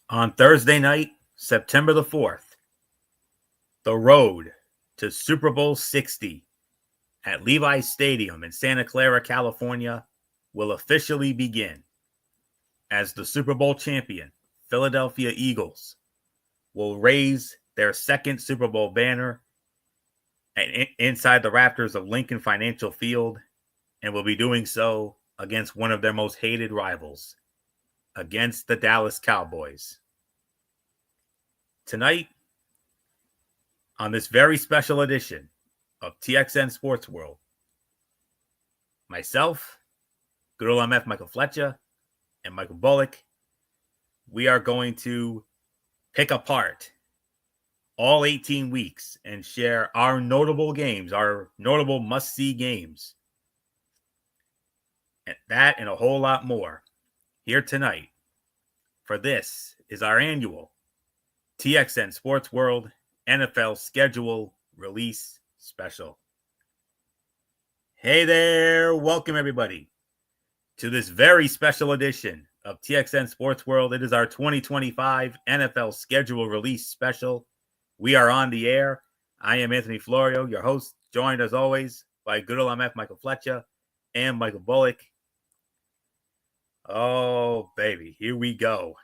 On Thursday night, September the 4th, the road to Super Bowl 60 at Levi's Stadium in Santa Clara, California, will officially begin as the Super Bowl champion, Philadelphia Eagles, will raise their second Super Bowl banner inside the rafters of Lincoln Financial Field, and will be doing so against one of their most hated rivals, against the Dallas Cowboys. Tonight, on this very special edition of TXN Sports World, myself, good old MF Michael Fletcher, and Michael Bullock, we are going to pick apart all 18 weeks and share our notable games, our notable must-see games. And that and a whole lot more here tonight. For this is our annual TXN Sports World NFL Schedule Release Special. Hey there, welcome everybody to this very special edition of TXN Sports World. It is our 2025 NFL Schedule Release Special. We are on the air. I am Anthony Florio, your host, joined as always by good old MF Michael Fletcher and Michael Bullock. Oh, baby, here we go.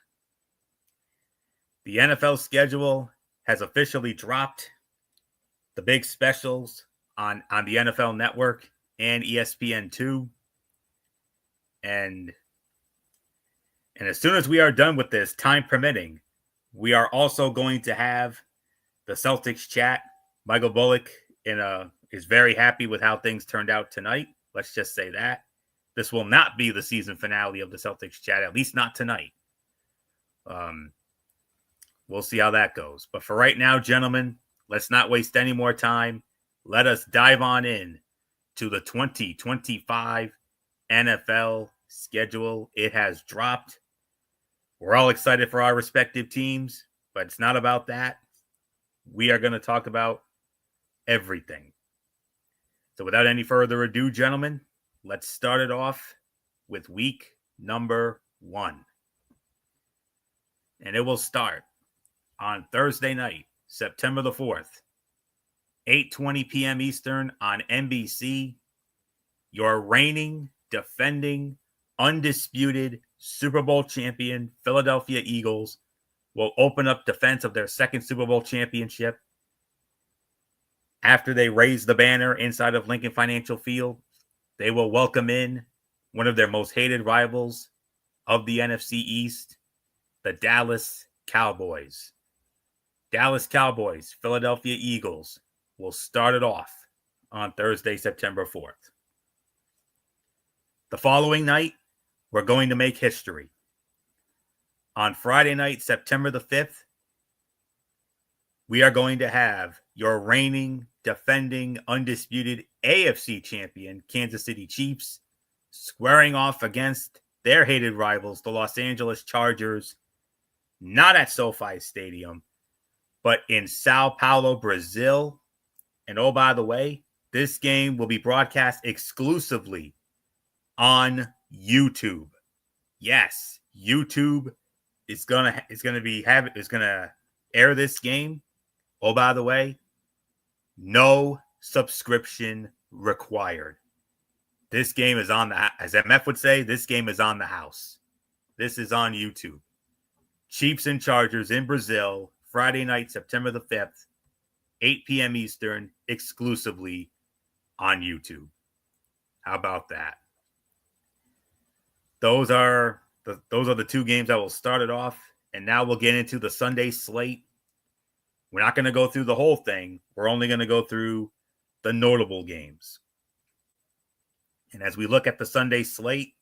The NFL schedule has officially dropped. The big specials on the NFL Network and ESPN2. And as soon as we are done with this, time permitting, we are also going to have the Celtics chat. Michael Bullock is very happy with how things turned out tonight. Let's just say that. This will not be the season finale of the Celtics chat, at least not tonight. We'll see how that goes. But for right now, gentlemen, let's not waste any more time. Let us dive on in to the 2025 NFL schedule. It has dropped. We're all excited for our respective teams, but it's not about that. We are going to talk about everything. So without any further ado, gentlemen, let's start it off with week number 1. And it will start on Thursday night, September the 4th, 8:20 p.m. Eastern on NBC. Your reigning, defending, undisputed Super Bowl champion Philadelphia Eagles will open up defense of their second Super Bowl championship after they raise the banner inside of Lincoln Financial Field. They will welcome in one of their most hated rivals of the NFC East, the Dallas Cowboys. Dallas Cowboys, Philadelphia Eagles will start it off on Thursday, September 4th. The following night, we're going to make history. On Friday night, September the 5th, we are going to have your reigning, defending, undisputed AFC champion, Kansas City Chiefs, squaring off against their hated rivals, the Los Angeles Chargers, not at SoFi Stadium, but in Sao Paulo, Brazil. And oh, by the way, this game will be broadcast exclusively on YouTube. Yes, YouTube is gonna air this game. Oh, by the way, no subscription required. This game is as MF would say, this game is on the house. This is on YouTube. Chiefs and Chargers in Brazil, Friday night, September the 5th, 8 p.m. Eastern, exclusively on YouTube. How about that? Those are the two games that will start it off. And now we'll get into the Sunday slate. We're not going to go through the whole thing. We're only going to go through the notable games. And as we look at the Sunday slate,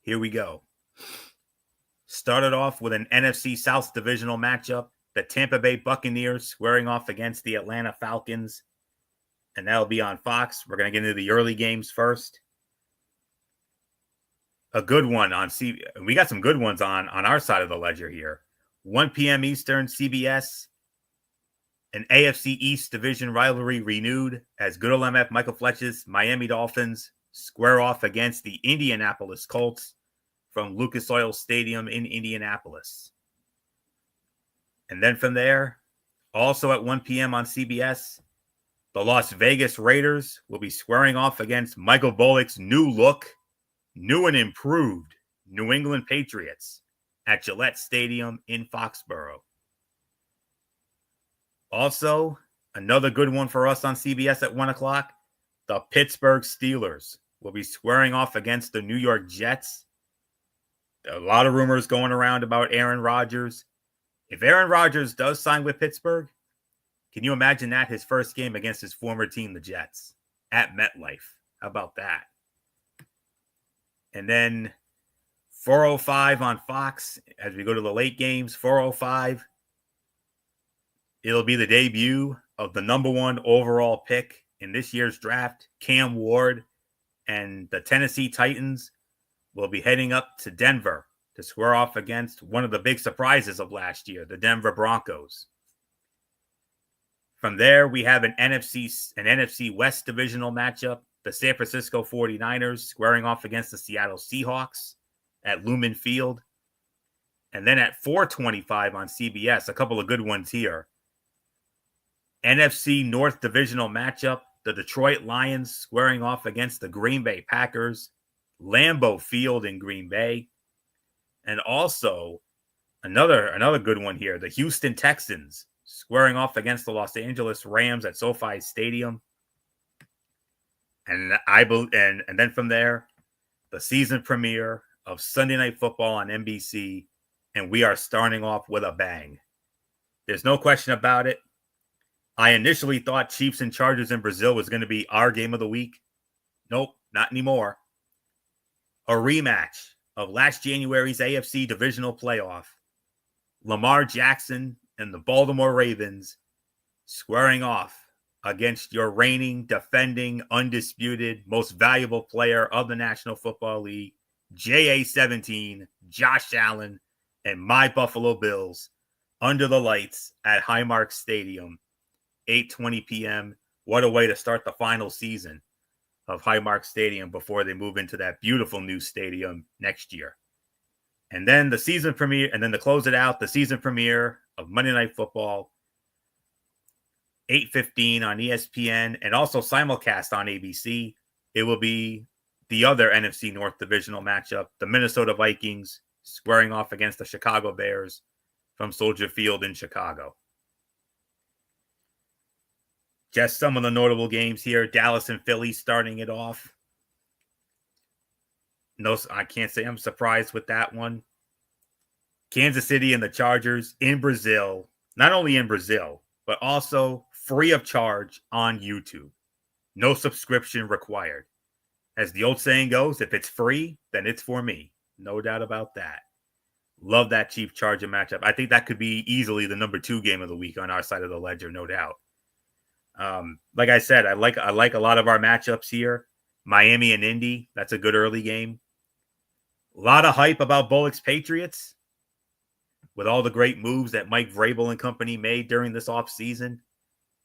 here we go. Started off with an NFC South divisional matchup. The Tampa Bay Buccaneers squaring off against the Atlanta Falcons. And that'll be on Fox. We're going to get into the early games first. A good one on we got some good ones on our side of the ledger here. 1 p.m. Eastern, CBS. An AFC East division rivalry renewed as good old MF Michael Fletcher's Miami Dolphins square off against the Indianapolis Colts from Lucas Oil Stadium in Indianapolis. And then from there, also at 1 p.m. on CBS, the Las Vegas Raiders will be squaring off against Michael Bullock's new and improved New England Patriots at Gillette Stadium in Foxborough. Also, another good one for us on CBS at 1 o'clock, the Pittsburgh Steelers will be squaring off against the New York Jets. A lot of rumors going around about Aaron Rodgers. If Aaron Rodgers does sign with Pittsburgh, can you imagine that? His first game against his former team, the Jets, at MetLife. How about that? And then 4:05 on Fox, as we go to the late games, 4:05, it'll be the debut of the number 1 overall pick in this year's draft, Cam Ward, and the Tennessee Titans will be heading up to Denver to square off against one of the big surprises of last year, the Denver Broncos. From there, we have an NFC West divisional matchup, the San Francisco 49ers squaring off against the Seattle Seahawks at Lumen Field. And then at 4:25 on CBS, a couple of good ones here. NFC North divisional matchup, the Detroit Lions squaring off against the Green Bay Packers, Lambeau Field in Green Bay. And also another good one here, the Houston Texans squaring off against the Los Angeles Rams at SoFi Stadium. And then from there, the season premiere of Sunday Night Football on NBC, and we are starting off with a bang. There's no question about it. I initially thought Chiefs and Chargers in Brazil was going to be our game of the week. Nope, not anymore. A rematch of last January's AFC divisional playoff. Lamar Jackson and the Baltimore Ravens squaring off against your reigning, defending, undisputed, most valuable player of the National Football League, JA-17, Josh Allen, and my Buffalo Bills under the lights at Highmark Stadium, 8:20 p.m. What a way to start the final season of Highmark Stadium before they move into that beautiful new stadium next year. And then the season premiere, and then to close it out, the season premiere of Monday Night Football, 8:15 on ESPN, and also simulcast on ABC. It will be the other NFC North divisional matchup, the Minnesota Vikings squaring off against the Chicago Bears from Soldier Field in Chicago. Just some of the notable games here. Dallas and Philly starting it off. No, I can't say I'm surprised with that one. Kansas City and the Chargers in Brazil, not only in Brazil, but also free of charge on YouTube. No subscription required. As the old saying goes, if it's free, then it's for me. No doubt about that. Love that Chief Charger matchup. I think that could be easily the number 2 game of the week on our side of the ledger, no doubt. Like I said, I like a lot of our matchups here. Miami and Indy, that's a good early game. A lot of hype about Bullock's Patriots with all the great moves that Mike Vrabel and company made during this offseason,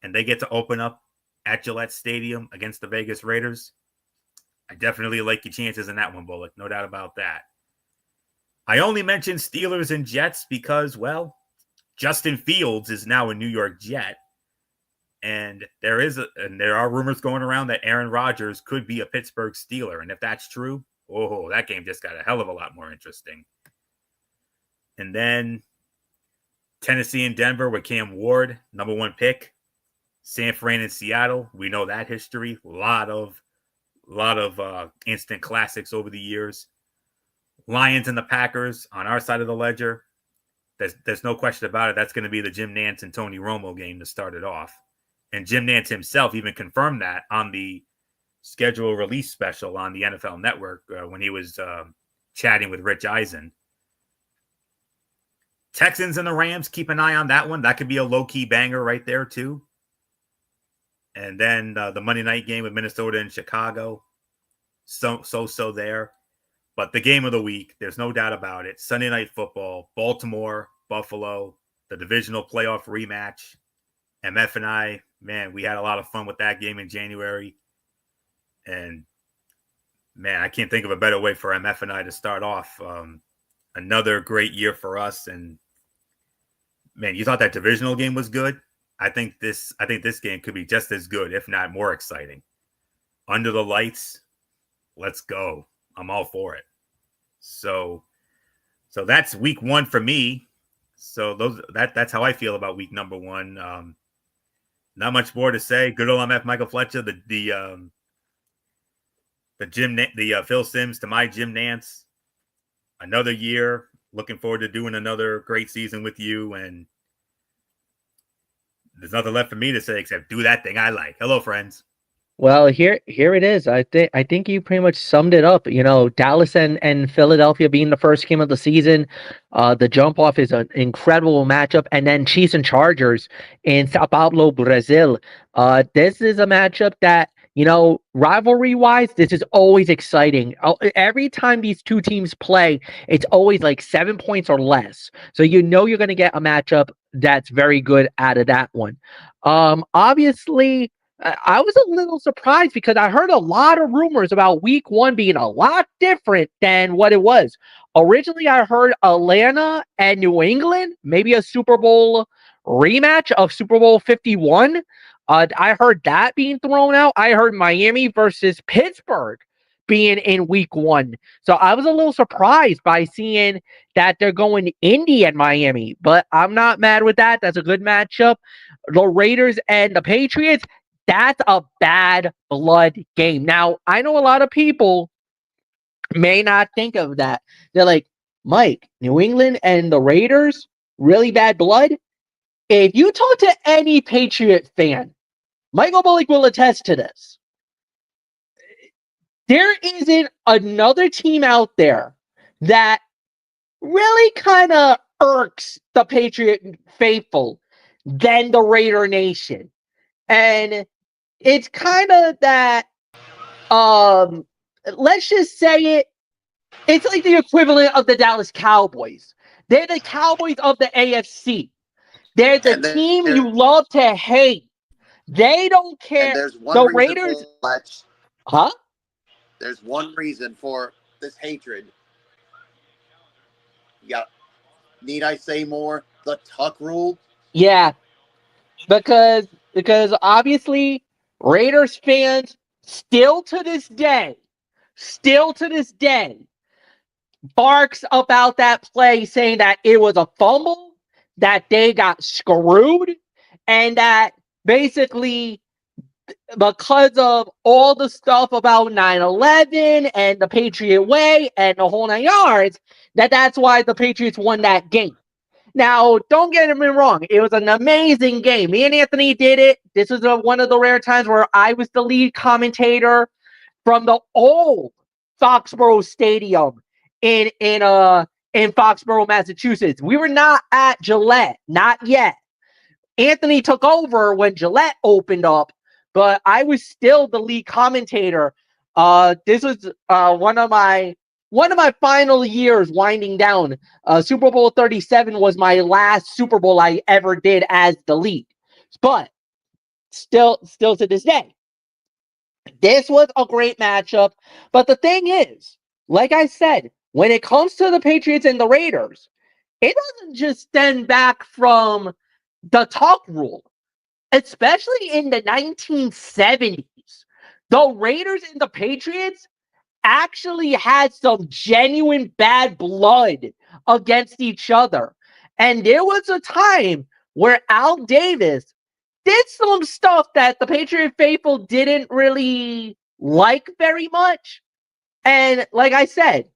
and they get to open up at Gillette Stadium against the Vegas Raiders. I definitely like your chances in that one, Bullock. No doubt about that. I only mentioned Steelers and Jets because, well, Justin Fields is now a New York Jet. And there are rumors going around that Aaron Rodgers could be a Pittsburgh Steeler. And if that's true, that game just got a hell of a lot more interesting. And then Tennessee and Denver with Cam Ward, number 1 pick. San Fran and Seattle, we know that history. A lot of instant classics over the years. Lions and the Packers on our side of the ledger. There's no question about it. That's going to be the Jim Nantz and Tony Romo game to start it off. And Jim Nantz himself even confirmed that on the schedule release special on the NFL Network when he was chatting with Rich Eisen. Texans and the Rams, keep an eye on that one. That could be a low-key banger right there, too. And then the Monday night game with Minnesota and Chicago. So there. But the game of the week, there's no doubt about it. Sunday Night Football, Baltimore, Buffalo, the divisional playoff rematch. MF and I, man, we had a lot of fun with that game in January. And, man, I can't think of a better way for MF and I to start off. Another great year for us. And man, you thought that divisional game was good. I think this game could be just as good, if not more exciting. Under the lights, let's go. I'm all for it. So that's week one for me. So that's how I feel about week number one. Not much more to say. Good old MF Michael Fletcher, the Phil Simms to my Jim Nance. Another year. Looking forward to doing another great season with you. And there's nothing left for me to say except do that thing I like. Hello, friends. Well, here it is. I think you pretty much summed it up. Dallas and Philadelphia being the first game of the season. The jump off is an incredible matchup, and then Chiefs and Chargers in Sao Paulo, Brazil. This is a matchup that rivalry wise, this is always exciting. Every time these two teams play, it's always like 7 points or less. So you're going to get a matchup that's very good out of that one. Obviously. I was a little surprised because I heard a lot of rumors about week one being a lot different than what it was. Originally, I heard Atlanta and New England, maybe a Super Bowl rematch of Super Bowl 51. I heard that being thrown out. I heard Miami versus Pittsburgh being in week one. So I was a little surprised by seeing that they're going Indy and Miami, but I'm not mad with that. That's a good matchup. The Raiders and the Patriots, that's a bad blood game. Now, I know a lot of people may not think of that. They're like, Mike, New England and the Raiders, really bad blood? If you talk to any Patriot fan, Michael Bullock will attest to this. There isn't another team out there that really kind of irks the Patriot faithful than the Raider Nation. And it's kind of that, let's just say it's like the equivalent of the Dallas Cowboys. They're the Cowboys of the AFC. They're the team you love to hate. They don't care. And there's one the reason Raiders. For huh? There's one reason for this hatred. Yeah. Need I say more? The Tuck rule? Yeah. Because obviously Raiders fans still to this day barks about that play, saying that it was a fumble, that they got screwed, and that basically because of all the stuff about 9/11 and the Patriot Way and the whole 9 yards, that's why the Patriots won that game. Now, don't get me wrong. It was an amazing game. Me and Anthony did it. This was one of the rare times where I was the lead commentator from the old Foxborough Stadium in Foxborough, Massachusetts. We were not at Gillette, not yet. Anthony took over when Gillette opened up, but I was still the lead commentator. This was one of my final years winding down. Super Bowl 37 was my last Super Bowl I ever did as the lead. But still to this day, this was a great matchup. But the thing is, like I said, when it comes to the Patriots and the Raiders, it doesn't just stem back from the Tuck rule, especially in the 1970s. The Raiders and the Patriots actually had some genuine bad blood against each other. And there was a time where Al Davis did some stuff that the Patriot faithful didn't really like very much. And like I said,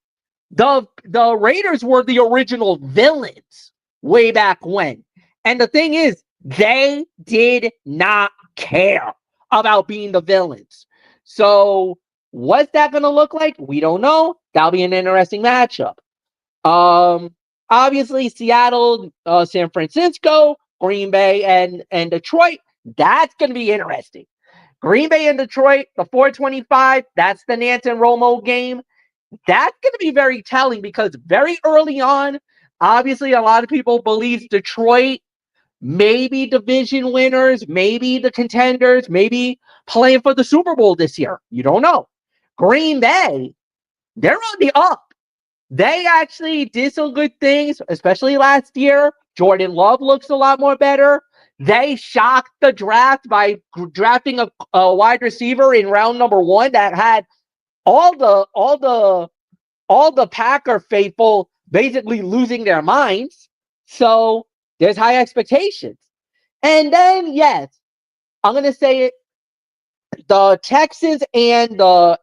the Raiders were the original villains way back when. And the thing is, they did not care about being the villains. So what's that going to look like? We don't know. That'll be an interesting matchup. Obviously, Seattle, San Francisco, Green Bay, and Detroit. That's going to be interesting. Green Bay and Detroit, the 425. That's the Nance and Romo game. That's going to be very telling because very early on, obviously, a lot of people believe Detroit maybe division winners, maybe the contenders, maybe playing for the Super Bowl this year. You don't know. Green Bay, they're on the up. They actually did some good things, especially last year. Jordan Love looks a lot more better. They shocked the draft by drafting a wide receiver in round number 1 that had all the Packer faithful basically losing their minds. So there's high expectations. And then, yes, I'm gonna say it. The Texans and the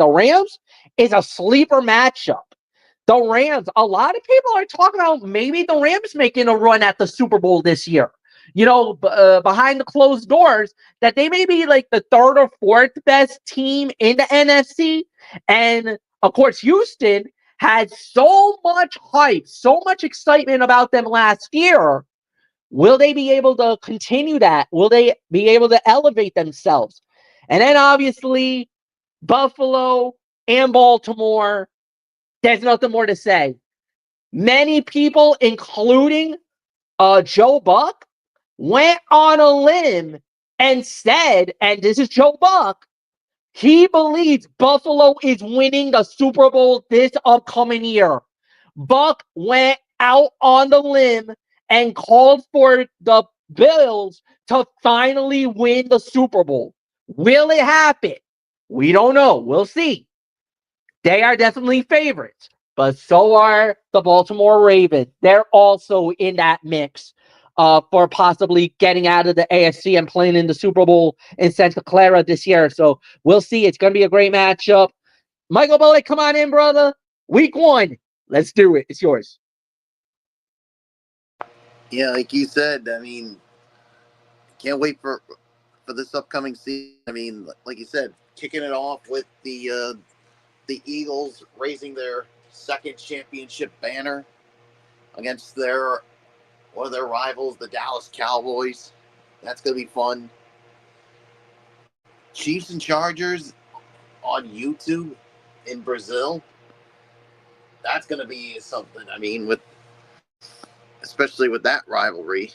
Rams is a sleeper matchup. The Rams, a lot of people are talking about maybe the Rams making a run at the Super Bowl this year. Behind the closed doors, that they may be like the third or fourth best team in the NFC. And of course, Houston had so much hype, so much excitement about them last year. Will they be able to continue that? Will they be able to elevate themselves? And then obviously, Buffalo and Baltimore, there's nothing more to say. Many people, including Joe Buck, went on a limb and said, and this is Joe Buck, he believes Buffalo is winning the Super Bowl this upcoming year. Buck went out on the limb and called for the Bills to finally win the Super Bowl. Will it happen? We don't know. We'll see. They are definitely favorites, but so are the Baltimore Ravens. They're also in that mix for possibly getting out of the AFC and playing in the Super Bowl in Santa Clara this year. So we'll see. It's going to be a great matchup. Michael Bullock, come on in, brother. Week 1. Let's do it. It's yours. Yeah, like you said, I mean, can't wait for this upcoming season. I mean, like you said, kicking it off with the Eagles raising their second championship banner against one of their rivals, the Dallas Cowboys. That's gonna be fun. Chiefs and Chargers on YouTube in Brazil. That's gonna be something. I mean, especially with that rivalry.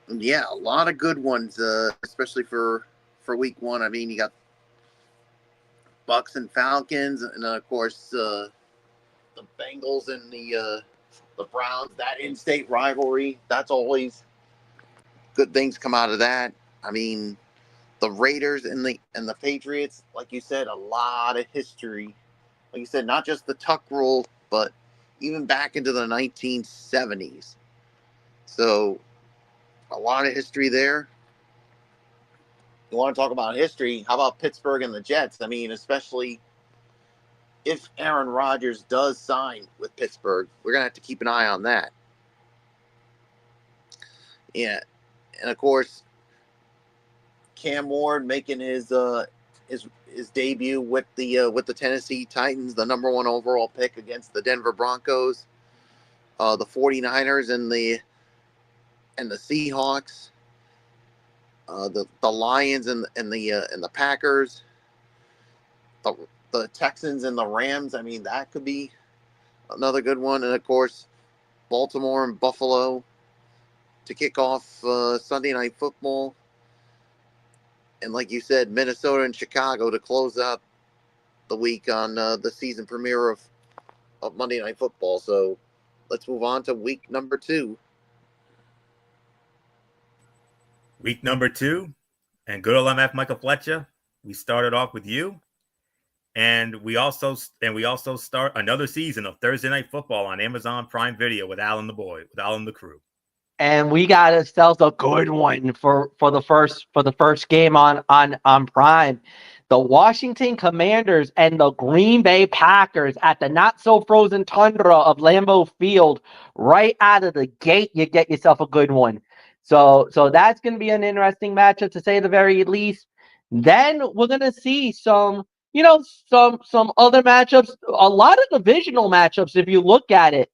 And yeah, a lot of good ones, especially for week 1. I mean, you got Bucks and Falcons, and of course the Bengals and the Browns. That in-state rivalry. That's always good things come out of that. I mean, the Raiders and the Patriots, like you said, a lot of history. Like you said, not just the Tuck rule, but even back into the 1970s. So a lot of history there. You want to talk about history? How about Pittsburgh and the Jets? I mean, especially if Aaron Rodgers does sign with Pittsburgh, we're going to have to keep an eye on that. Yeah. And of course, Cam Ward making his debut with the Tennessee Titans, the number 1 overall pick against the Denver Broncos, the 49ers and the Seahawks, the Lions and the Packers, the Texans and the Rams. I mean, that could be another good one. And of course, Baltimore and Buffalo to kick off Sunday Night Football. And like you said, Minnesota and Chicago to close out the week on the season premiere of Monday Night Football. So let's move on to week number 2. Week number 2, and good old MF Michael Fletcher. We started off with you, and we also start another season of Thursday Night Football on Amazon Prime Video with Alan the Crew. And we got ourselves a good one for the first game on Prime. The Washington Commanders and the Green Bay Packers at the not so frozen tundra of Lambeau Field. Right out of the gate, you get yourself a good one. So that's going to be an interesting matchup, to say the very least. Then we're going to see some other matchups, a lot of divisional matchups if you look at it.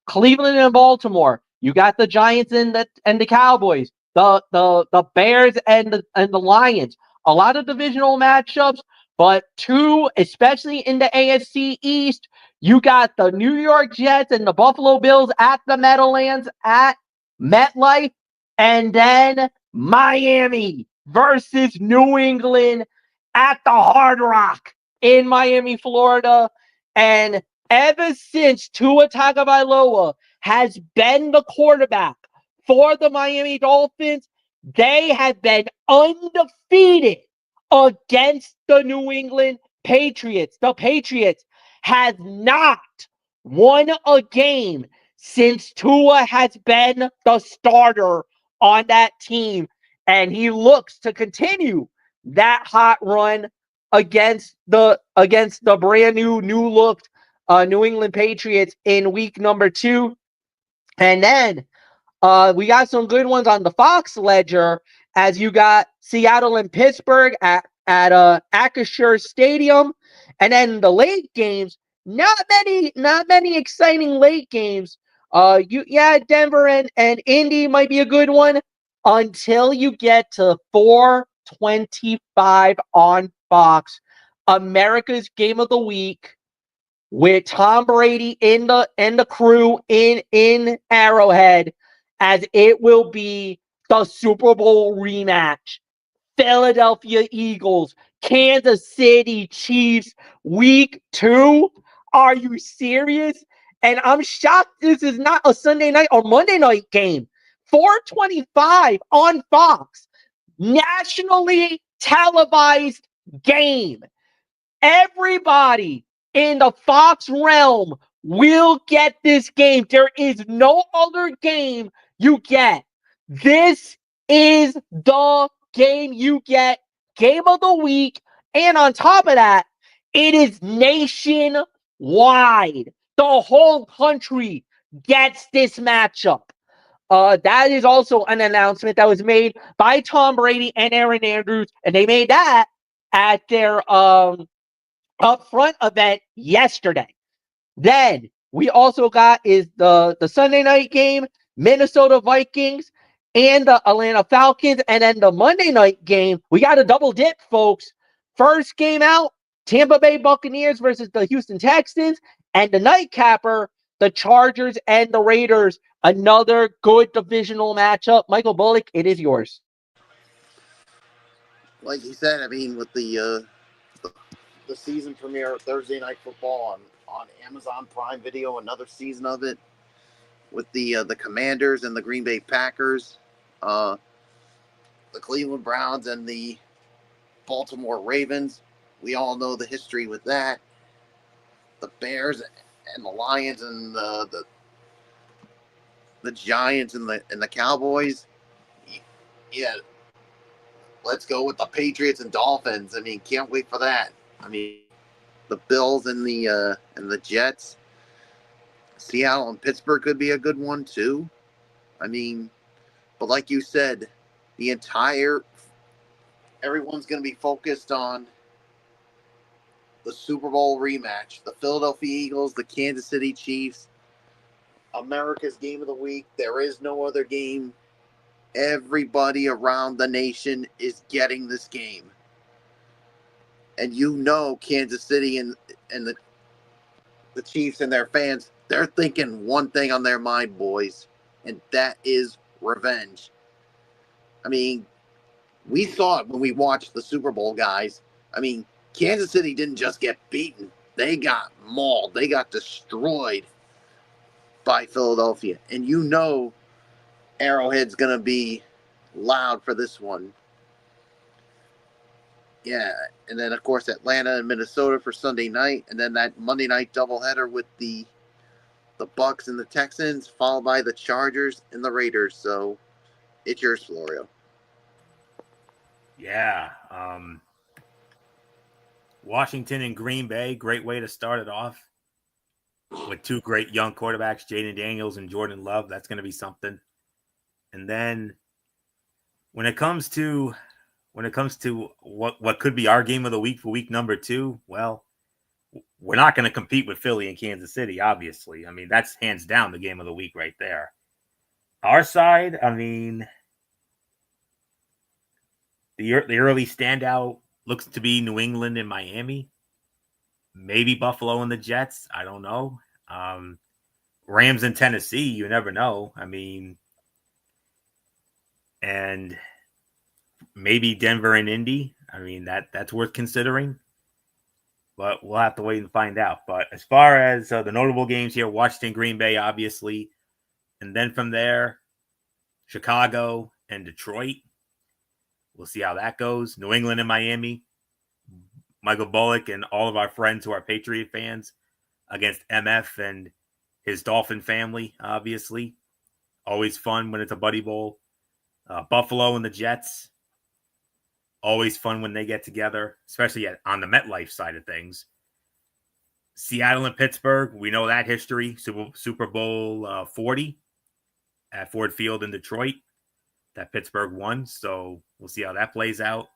Cleveland and Baltimore. You got the Giants and the Cowboys, the Bears and the Lions. A lot of divisional matchups, but 2, especially in the AFC East, you got the New York Jets and the Buffalo Bills at the Meadowlands at MetLife, and then Miami versus New England at the Hard Rock in Miami, Florida. And ever since Tua Tagovailoa has been the quarterback for the Miami Dolphins, they have been undefeated against the New England Patriots. The Patriots have not won a game since Tua has been the starter on that team, and he looks to continue that hot run against the brand new looked New England Patriots in week number 2. And then we got some good ones on the Fox ledger, as you got Seattle and Pittsburgh at Acrisure Stadium, and then the late games. Not many exciting late games. Denver and Indy might be a good one until you get to 4:25 on Fox, America's Game of the Week, with Tom Brady in the crew in Arrowhead, as it will be the Super Bowl rematch. Philadelphia Eagles, Kansas City Chiefs, week 2. Are you serious? And I'm shocked this is not a Sunday night or Monday night game. 4:25 on Fox. Nationally televised game. Everybody in the Fox realm will get this game. There is no other game you get. This is the game you get. Game of the week. And on top of that, it is nationwide. The whole country gets this matchup. That is also an announcement that was made by Tom Brady and Aaron Andrews, and they made that at their upfront event yesterday. Then we also got is the Sunday night game, Minnesota Vikings and the Atlanta Falcons. And then the Monday night game, we got a double dip, folks. First game out, Tampa Bay Buccaneers versus the Houston Texans. And the nightcapper, the Chargers and the Raiders. Another good divisional matchup. Michael Bullock, it is yours. Like you said, I mean, with the season premiere of Thursday Night Football on Amazon Prime Video, another season of it with the Commanders and the Green Bay Packers, the Cleveland Browns and the Baltimore Ravens. We all know the history with that. The Bears and the Lions and the Giants and the Cowboys. Yeah, let's go with the Patriots and Dolphins. I mean, can't wait for that. I mean, the Bills and the Jets. Seattle and Pittsburgh could be a good one too. I mean, but like you said, everyone's going to be focused on the Super Bowl rematch. The Philadelphia Eagles, the Kansas City Chiefs, America's Game of the Week. There is no other game. Everybody around the nation is getting this game. And you know Kansas City and the Chiefs and their fans, they're thinking one thing on their mind, boys, and that is revenge. I mean, we saw it when we watched the Super Bowl, guys. I mean, Kansas City didn't just get beaten. They got mauled. They got destroyed by Philadelphia. And you know Arrowhead's going to be loud for this one. Yeah, and then, of course, Atlanta and Minnesota for Sunday night. And then that Monday night doubleheader with the Bucks and the Texans, followed by the Chargers and the Raiders. So it's yours, Florio. Yeah. Washington and Green Bay, great way to start it off with two great young quarterbacks, Jaden Daniels and Jordan Love. That's going to be something. And then when it comes to what could be our game of the week for week number 2, well, we're not going to compete with Philly and Kansas City, obviously. I mean, that's hands down the game of the week right there. Our side, I mean, the early standout looks to be New England and Miami. Maybe Buffalo and the Jets. I don't know. Rams and Tennessee, you never know. I mean, and maybe Denver and Indy. I mean, that's worth considering. but we'll have to wait and find out. But as far as the notable games here, Washington, Green Bay, obviously, and then from there, Chicago and Detroit. We'll see how that goes. New England and Miami. Michael Bullock and all of our friends who are Patriot fans against MF and his Dolphin family, obviously. Always fun when it's a buddy bowl. Buffalo and the Jets. Always fun when they get together, especially on the MetLife side of things. Seattle and Pittsburgh, we know that history. Super Bowl 40 at Ford Field in Detroit that Pittsburgh won. So we'll see how that plays out.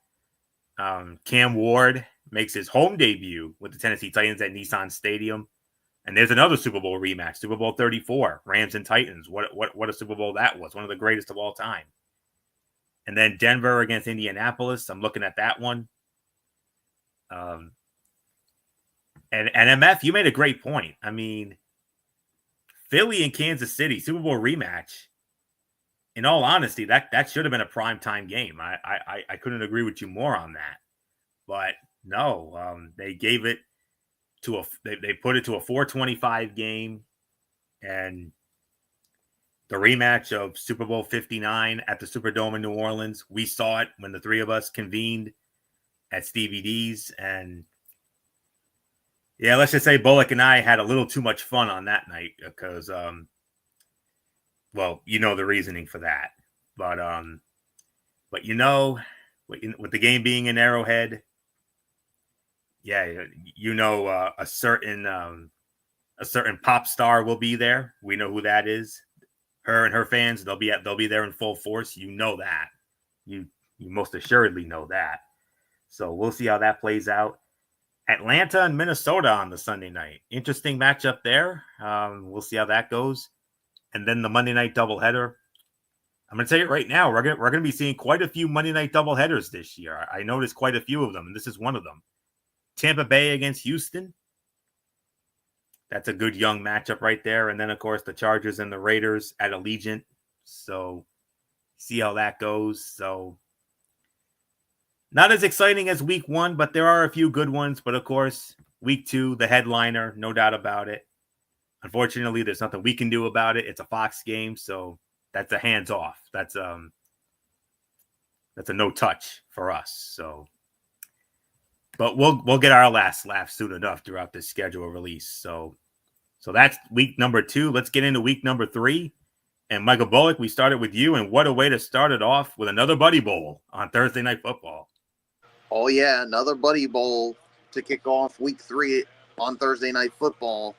Cam Ward makes his home debut with the Tennessee Titans at Nissan Stadium. And there's another Super Bowl rematch, Super Bowl 34, Rams and Titans. What a Super Bowl that was. One of the greatest of all time. And then Denver against Indianapolis. I'm looking at that one. And MF, you made a great point. I mean, Philly and Kansas City, Super Bowl rematch. In all honesty, that should have been a primetime game. I couldn't agree with you more on that. But no, they gave it to they put it to a 425 game, and the rematch of Super Bowl 59 at the Superdome in New Orleans. We saw it when the three of us convened at Stevie D's, and yeah, let's just say Bullock and I had a little too much fun on that night because, well, you know the reasoning for that, but you know, with the game being in Arrowhead, yeah, you know, a certain pop star will be there. We know who that is. Her and her fans, they'll be there in full force. You know that. You most assuredly know that. So we'll see how that plays out. Atlanta and Minnesota on the Sunday night. Interesting matchup there. We'll see how that goes. And then the Monday night doubleheader. I'm going to tell you right now, we're going to be seeing quite a few Monday night doubleheaders this year. I noticed quite a few of them, and this is one of them. Tampa Bay against Houston. That's a good young matchup right there. And then, of course, the Chargers and the Raiders at Allegiant. So see how that goes. So not as exciting as week one, but there are a few good ones. But, of course, week two, the headliner, no doubt about it. Unfortunately, there's nothing we can do about it. It's a Fox game, so that's a hands off. That's a no touch for us. So, but we'll get our last laugh soon enough throughout this schedule release. So that's week number 2. Let's get into week number 3. And Michael Bullock, we started with you, and what a way to start it off with another Buddy Bowl on Thursday Night Football. Oh yeah, another Buddy Bowl to kick off week 3 on Thursday Night Football.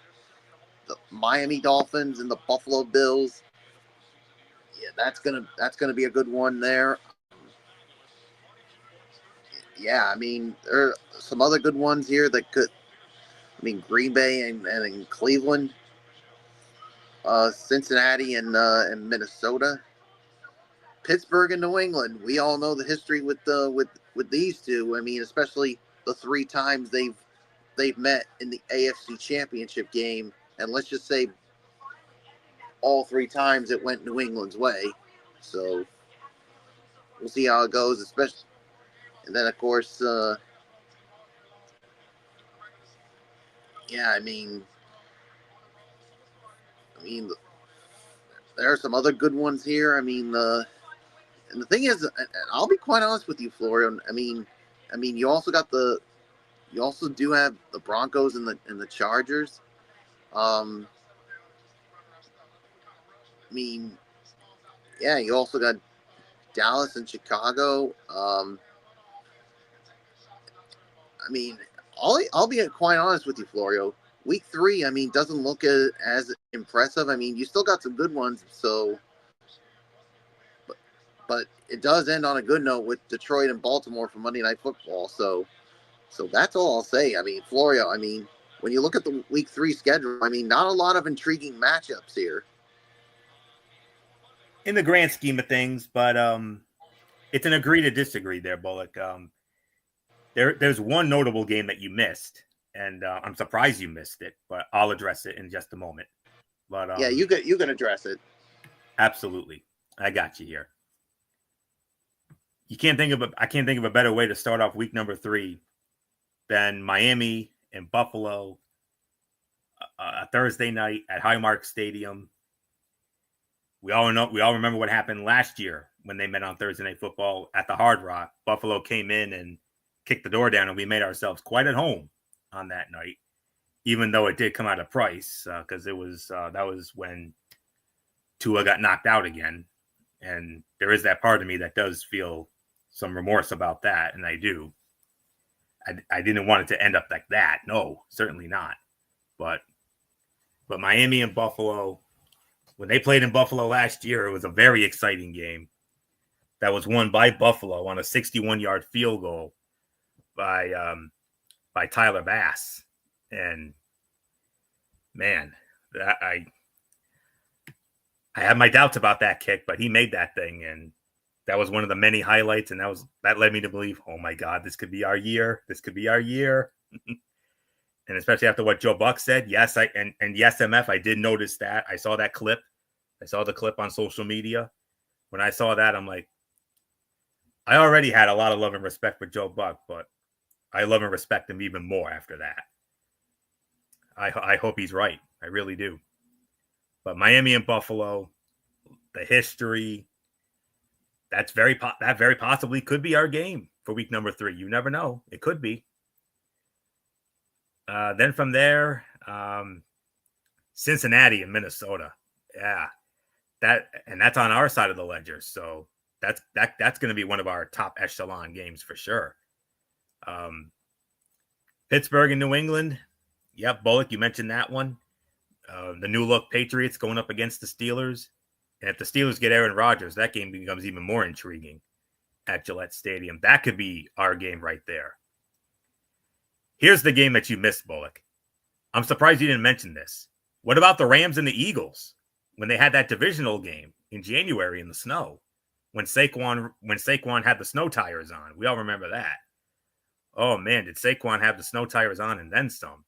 The Miami Dolphins and the Buffalo Bills. Yeah, that's gonna be a good one there. Yeah, I mean, there are some other good ones here that could. I mean, Green Bay and Cleveland, Cincinnati and Minnesota, Pittsburgh and New England. We all know the history with these two. I mean, especially the 3 times they've met in the AFC Championship game, and let's just say all 3 times it went New England's way. So we'll see how it goes, especially. And then, of course, yeah, I mean, there are some other good ones here. I mean, and the thing is, and I'll be quite honest with you, Florian. I mean, you also do have the Broncos and the Chargers. I mean, yeah, you also got Dallas and Chicago. I mean, I'll be quite honest with you, Florio. Week 3, I mean, doesn't look as impressive. I mean, you still got some good ones, so, but it does end on a good note with Detroit and Baltimore for Monday Night Football. So that's all I'll say. I mean, Florio, I mean, when you look at the week 3 schedule, I mean, not a lot of intriguing matchups here. In the grand scheme of things, but it's an agree to disagree there, Bullock. There's one notable game that you missed, and I'm surprised you missed it, but I'll address it in just a moment. But yeah, you can address it. Absolutely, I got you here. I can't think of a better way to start off week number 3 than Miami in Buffalo, a Thursday night at Highmark Stadium. We all remember what happened last year when they met on Thursday Night Football at the Hard Rock. Buffalo came in and kicked the door down, and we made ourselves quite at home on that night, even though it did come at a price, because that was when Tua got knocked out again, and there is that part of me that does feel some remorse about that, and I do. I didn't want it to end up like that. No, certainly not. But Miami and Buffalo, when they played in Buffalo last year, it was a very exciting game that was won by Buffalo on a 61-yard field goal by Tyler Bass. And man, I had my doubts about that kick, but he made that thing, and that was one of the many highlights, and that led me to believe, oh my God, this could be our year. This could be our year. And especially after what Joe Buck said, yes, yes, MF, I did notice that. I saw that clip. I saw the clip on social media. When I saw that, I'm like, I already had a lot of love and respect for Joe Buck, but I love and respect him even more after that. I hope he's right. I really do. But Miami and Buffalo, the history, that very possibly could be our game for week number 3. You never know. It could be. Then from there, Cincinnati and Minnesota. Yeah. That's on our side of the ledger. So that's going to be one of our top echelon games for sure. Pittsburgh and New England. Yep, Bullock, you mentioned that one. The new look Patriots going up against the Steelers. And if the Steelers get Aaron Rodgers, that game becomes even more intriguing at Gillette Stadium. That could be our game right there. Here's the game that you missed, Bullock. I'm surprised you didn't mention this. What about the Rams and the Eagles when they had that divisional game in January in the snow? When Saquon had the snow tires on. We all remember that. Oh, man, did Saquon have the snow tires on and then some?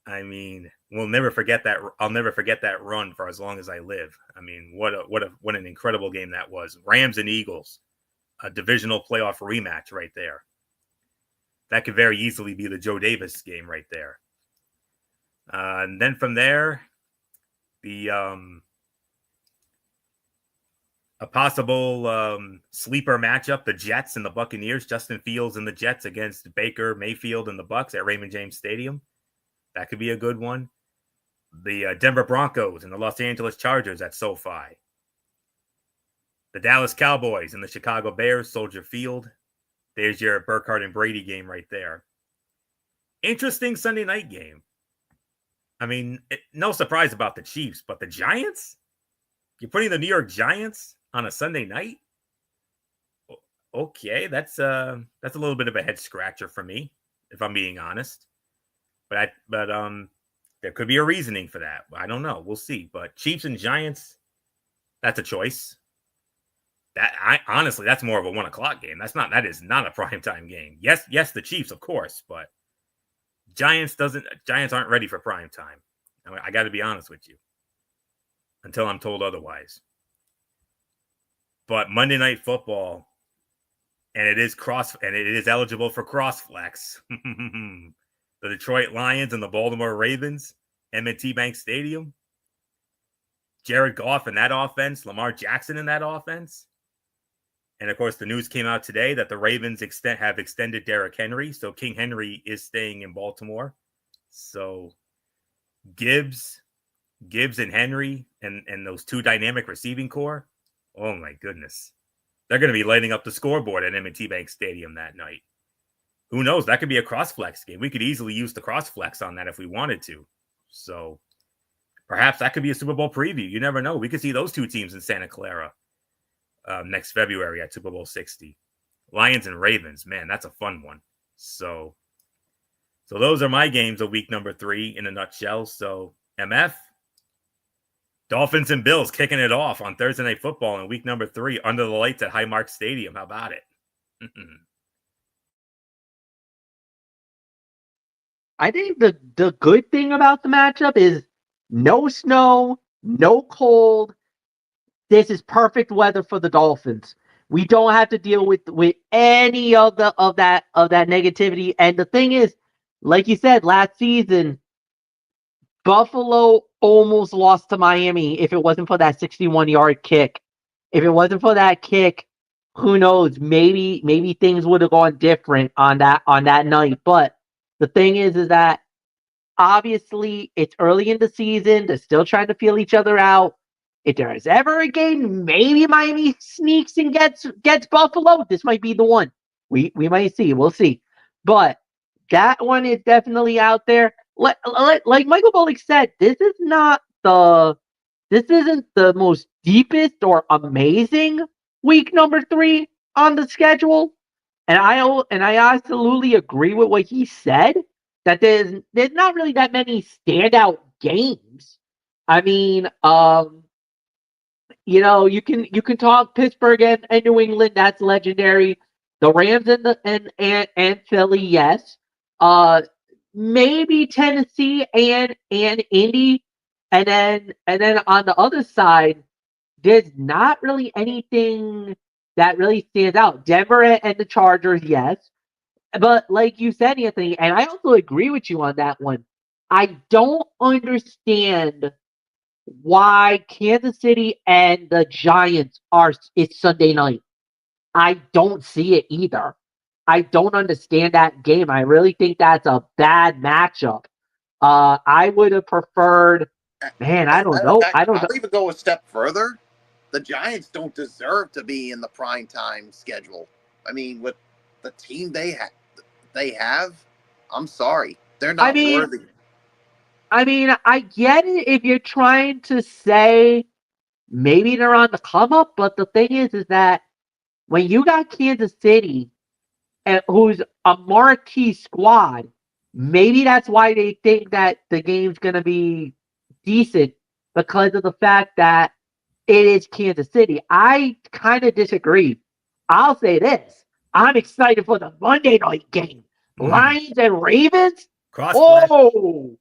I mean, we'll never forget that. I'll never forget that run for as long as I live. I mean, what an incredible game that was. Rams and Eagles, a divisional playoff rematch right there. That could very easily be the Joe Davis game right there. And then from there, a possible sleeper matchup, the Jets and the Buccaneers, Justin Fields and the Jets against Baker Mayfield and the Bucs at Raymond James Stadium. That could be a good one. The Denver Broncos and the Los Angeles Chargers at SoFi. The Dallas Cowboys and the Chicago Bears, Soldier Field. There's your Burkhardt and Brady game right there. Interesting Sunday night game. I mean, no surprise about the Chiefs, but the Giants? You're putting the New York Giants on a Sunday night? Okay, that's a little bit of a head scratcher for me, if I'm being honest. But there could be a reasoning for that. I don't know. We'll see. But Chiefs and Giants, that's a choice. Honestly, that's more of a 1:00 game. That is not a primetime game. Yes, the Chiefs, of course, but Giants aren't ready for prime time. I got to be honest with you until I'm told otherwise. But Monday Night Football, and it is eligible for cross-flex. The Detroit Lions and the Baltimore Ravens, M&T Bank Stadium. Jared Goff in that offense, Lamar Jackson in that offense. And, of course, the news came out today that the Ravens have extended Derrick Henry. So King Henry is staying in Baltimore. So Gibbs and Henry and those two dynamic receiving core, oh, my goodness. They're going to be lighting up the scoreboard at M&T Bank Stadium that night. Who knows? That could be a cross-flex game. We could easily use the cross-flex on that if we wanted to. So perhaps that could be a Super Bowl preview. You never know. We could see those two teams in Santa Clara next February at Super Bowl 60. Lions and Ravens. Man, that's a fun one. So those are my games of week number 3 in a nutshell. So, MF, Dolphins and Bills kicking it off on Thursday Night Football in week number 3 under the lights at Highmark Stadium. How about it? I think the good thing about the matchup is no snow, no cold. This is perfect weather for the Dolphins. We don't have to deal with any of that negativity. And the thing is, like you said, last season, Buffalo almost lost to Miami if it wasn't for that 61-yard kick. If it wasn't for that kick, who knows? Maybe things would have gone different on that night. But the thing is that obviously it's early in the season. They're still trying to feel each other out. If there is ever a game, maybe Miami sneaks and gets Buffalo. This might be the one. We might see. We'll see. But that one is definitely out there. Like Michael Bullock said, this isn't the most deepest or amazing week number 3 on the schedule. And I absolutely agree with what he said that there's not really that many standout games. I mean, you can talk Pittsburgh and New England. That's legendary. The Rams and Philly, yes. Uh, Maybe Tennessee and Indy, and then on the other side, there's not really anything that really stands out. Denver and the Chargers, yes. But like you said, Anthony, and I also agree with you on that one. I don't understand why Kansas City and the Giants it's Sunday night. I don't see it either. I don't understand that game. I really think that's a bad matchup. I would have preferred, man, I As a don't matter of know. fact, I don't know. I'll even go a step further. The Giants don't deserve to be in the prime time schedule. I mean, with the team they have, I'm sorry, they're I not mean, worthy. I get it if you're trying to say maybe they're on the come up, but the thing is that when you got Kansas City, who's a marquee squad, maybe that's why they think that the game's going to be decent because of the fact that it is Kansas City. I kind of disagree. I'll say this. I'm excited for the Monday night game. Lions and Ravens? Crossflex. Oh,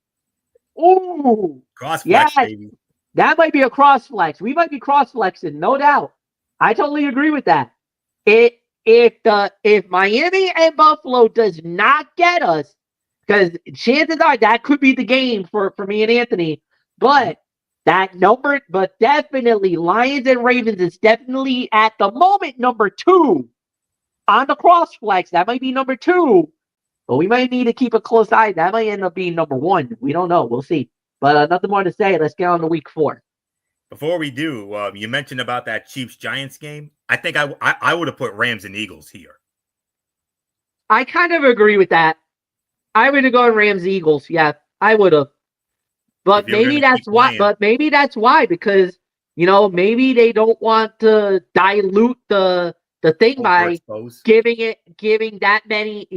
oh, Crossflex, yes. baby. That might be a cross flex. We might be cross flexing, no doubt. I totally agree with that. It if Miami and Buffalo does not get us, because chances are that could be the game for me and Anthony. But definitely Lions and Ravens is definitely at the moment number 2 on the cross flex. That might be number 2, but we might need to keep a close eye. That might end up being number 1. We don't know. We'll see. But nothing more to say. Let's get on to week 4. Before we do, you mentioned about that Chiefs Giants game. I think I would have put Rams and Eagles here. I kind of agree with that. I would have gone Rams Eagles. Yeah, I would have. But If you're going maybe to keep that's why. playing, But maybe that's why because maybe they don't want to dilute the thing by overexposed. giving that many.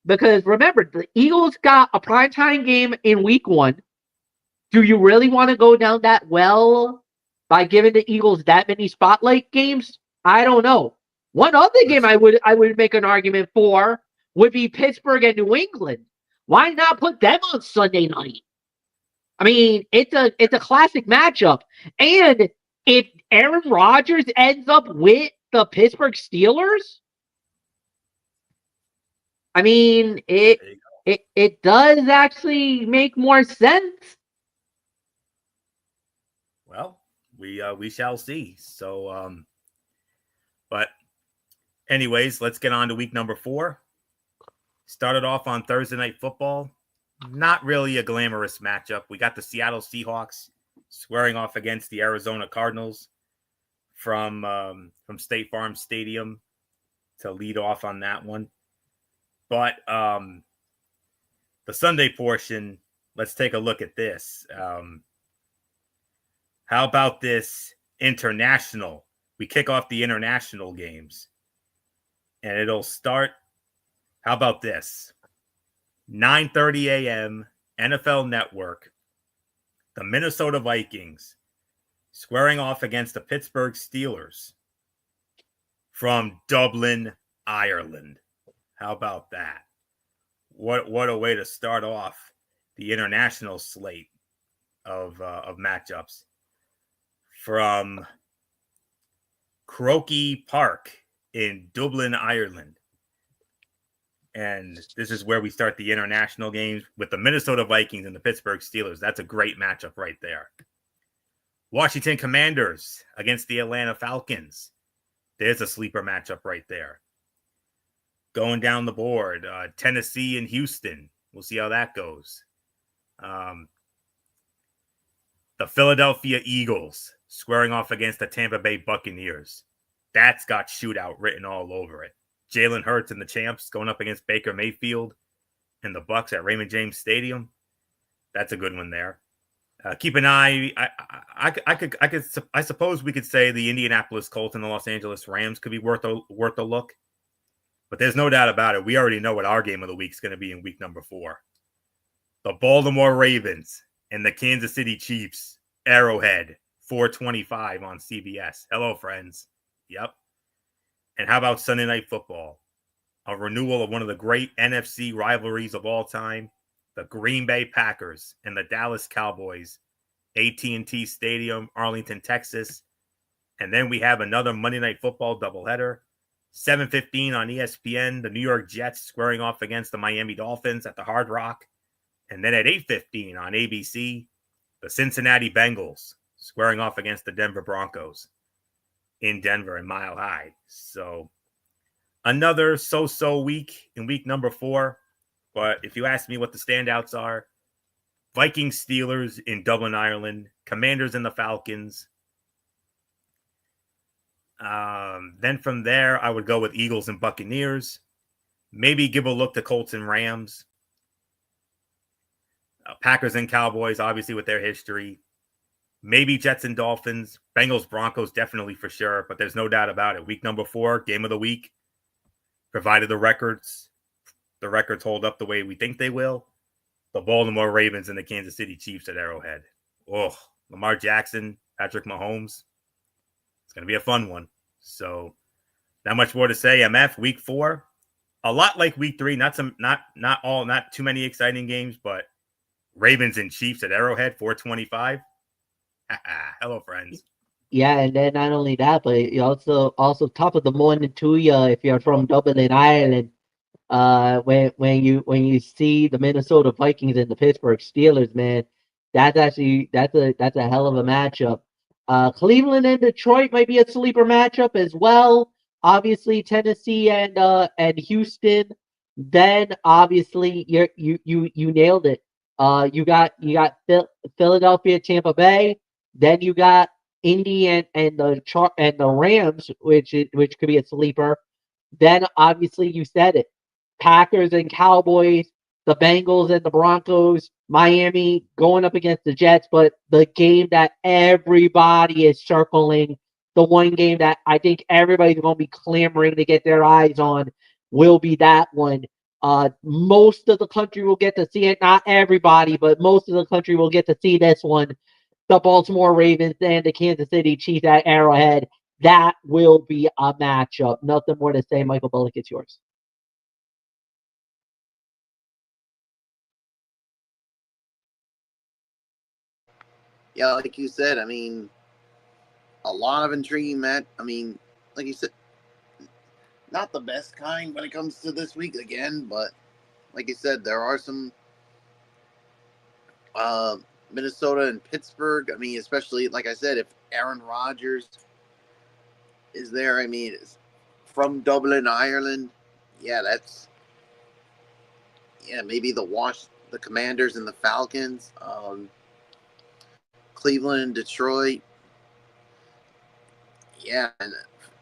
Because remember the Eagles got a primetime game in week 1. Do you really want to go down that well by giving the Eagles that many spotlight games? I don't know. One other game I would make an argument for would be Pittsburgh and New England. Why not put them on Sunday night? I mean, it's a classic matchup. And if Aaron Rodgers ends up with the Pittsburgh Steelers, I mean, it does actually make more sense. Well, we shall see. So, but anyways, let's get on to week number 4. Started off on Thursday Night Football. Not really a glamorous matchup. We got the Seattle Seahawks squaring off against the Arizona Cardinals from State Farm Stadium to lead off on that one. But the Sunday portion, let's take a look at this. How about this international? We kick off the international games. And it'll start, how about this? 9:30 a.m. NFL Network. The Minnesota Vikings squaring off against the Pittsburgh Steelers from Dublin, Ireland. How about that? What a way to start off the international slate of matchups. From Croke Park in Dublin, Ireland. And this is where we start the international games with the Minnesota Vikings and the Pittsburgh Steelers. That's a great matchup right there. Washington Commanders against the Atlanta Falcons. There's a sleeper matchup right there. Going down the board, Tennessee and Houston. We'll see how that goes. The Philadelphia Eagles squaring off against the Tampa Bay Buccaneers. That's got shootout written all over it. Jalen Hurts and the champs going up against Baker Mayfield and the Bucs at Raymond James Stadium. That's a good one there. Keep an eye. I suppose we could say the Indianapolis Colts and the Los Angeles Rams could be worth a look. But there's no doubt about it. We already know what our game of the week is going to be in week number 4. The Baltimore Ravens and the Kansas City Chiefs. Arrowhead, 4:25 on CBS. Hello, friends. Yep. And how about Sunday Night Football? A renewal of one of the great NFC rivalries of all time. The Green Bay Packers and the Dallas Cowboys. AT&T Stadium, Arlington, Texas. And then we have another Monday Night Football doubleheader. 7:15 on ESPN, the New York Jets squaring off against the Miami Dolphins at the Hard Rock. And then at 8:15 on ABC, the Cincinnati Bengals squaring off against the Denver Broncos in Denver and Mile High. So another so-so week in week number 4. But if you ask me what the standouts are, Vikings Steelers in Dublin, Ireland, Commanders and the Falcons. Then from there, I would go with Eagles and Buccaneers. Maybe give a look to Colts and Rams. Packers and Cowboys, obviously with their history. Maybe Jets and Dolphins. Bengals, Broncos, definitely for sure. But there's no doubt about it. Week number 4, game of the week. Provided the records hold up the way we think they will. The Baltimore Ravens and the Kansas City Chiefs at Arrowhead. Oh, Lamar Jackson, Patrick Mahomes. It's going to be a fun one. So, not much more to say. MF, week 4. A lot like week 3. Not too many exciting games, but Ravens and Chiefs at Arrowhead, 4:25. Hello, friends. Yeah, and then not only that, but you also top of the morning to you if you're from Dublin, Ireland. When you see the Minnesota Vikings and the Pittsburgh Steelers, man, that's a hell of a matchup. Cleveland and Detroit might be a sleeper matchup as well. Obviously, Tennessee and Houston. Then obviously you nailed it. You got Philadelphia, Tampa Bay. Then you got Indy and the Rams, which could be a sleeper. Then obviously you said it. Packers and Cowboys, the Bengals and the Broncos, Miami going up against the Jets, but the game that everybody is circling, the one game that I think everybody's going to be clamoring to get their eyes on will be that one. Most of the country will get to see it. Not everybody, but most of the country will get to see this one. The Baltimore Ravens and the Kansas City Chiefs at Arrowhead. That will be a matchup. Nothing more to say. Michael Bullock, it's yours. Yeah, like you said, I mean, a lot of intriguing match. I mean, like you said, not the best kind when it comes to this week again, but like you said, there are some Minnesota and Pittsburgh. I mean, especially like I said, if Aaron Rodgers is there, I mean, it's from Dublin, Ireland. Yeah, maybe the Commanders and the Falcons. Cleveland and Detroit. Yeah, and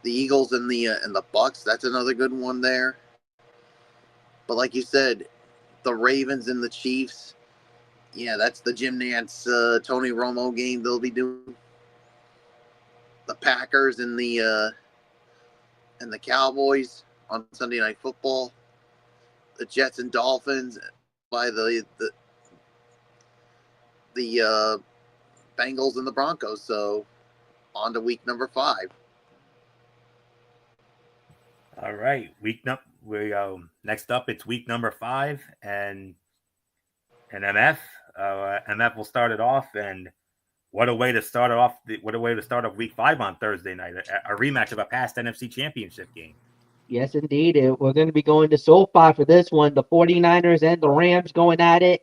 the Eagles and the Bucks. That's another good one there. But like you said, the Ravens and the Chiefs. Yeah, that's the Jim Nantz, Tony Romo game they'll be doing. The Packers and the Cowboys on Sunday Night Football. The Jets and Dolphins by the Bengals and the Broncos. So on to week number 5. All right, next up it's week number 5, and MF will start it off. And what a way to start off week 5 on Thursday night, a rematch of a past NFC Championship game. Yes, indeed. We're going to be going to SoFi for this one. The 49ers and the Rams going at it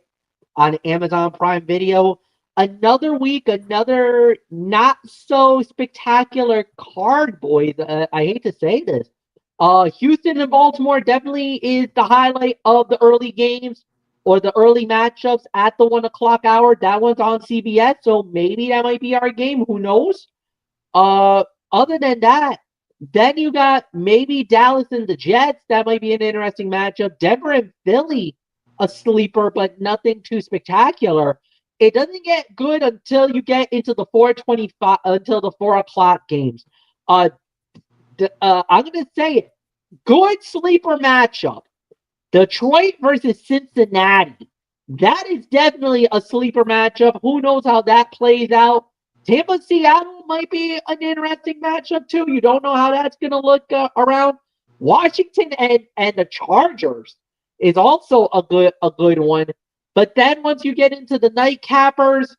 on Amazon Prime Video. Another week, another not so spectacular card, boys. I hate to say this. Houston and Baltimore definitely is the highlight of the early games or the early matchups at the 1 o'clock hour. That one's on CBS, so maybe that might be our game. Who knows? Uh, Other than that, then you got maybe Dallas and the Jets. That might be an interesting matchup. Denver and Philly, a sleeper, but nothing too spectacular. It doesn't get good until you get into the 4:25 until the 4 o'clock games. I'm gonna say it. Good sleeper matchup. Detroit versus Cincinnati. That is definitely a sleeper matchup. Who knows how that plays out? Tampa Seattle might be an interesting matchup too. You don't know how that's going to look around. Washington and the Chargers is also a good one. But then once you get into the nightcappers,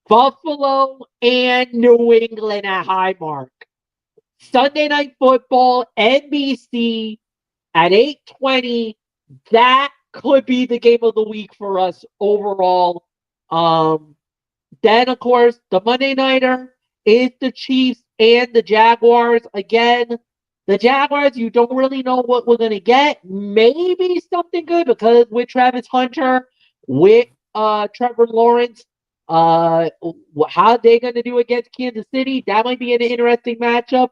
Buffalo and New England at Highmark. Sunday Night Football, NBC at 8:20. That could be the game of the week for us overall. Then, of course, the Monday Nighter is the Chiefs and the Jaguars. Again, the Jaguars, you don't really know what we're going to get. Maybe something good because with Travis Hunter, with Trevor Lawrence, how they going to do against Kansas City, that might be an interesting matchup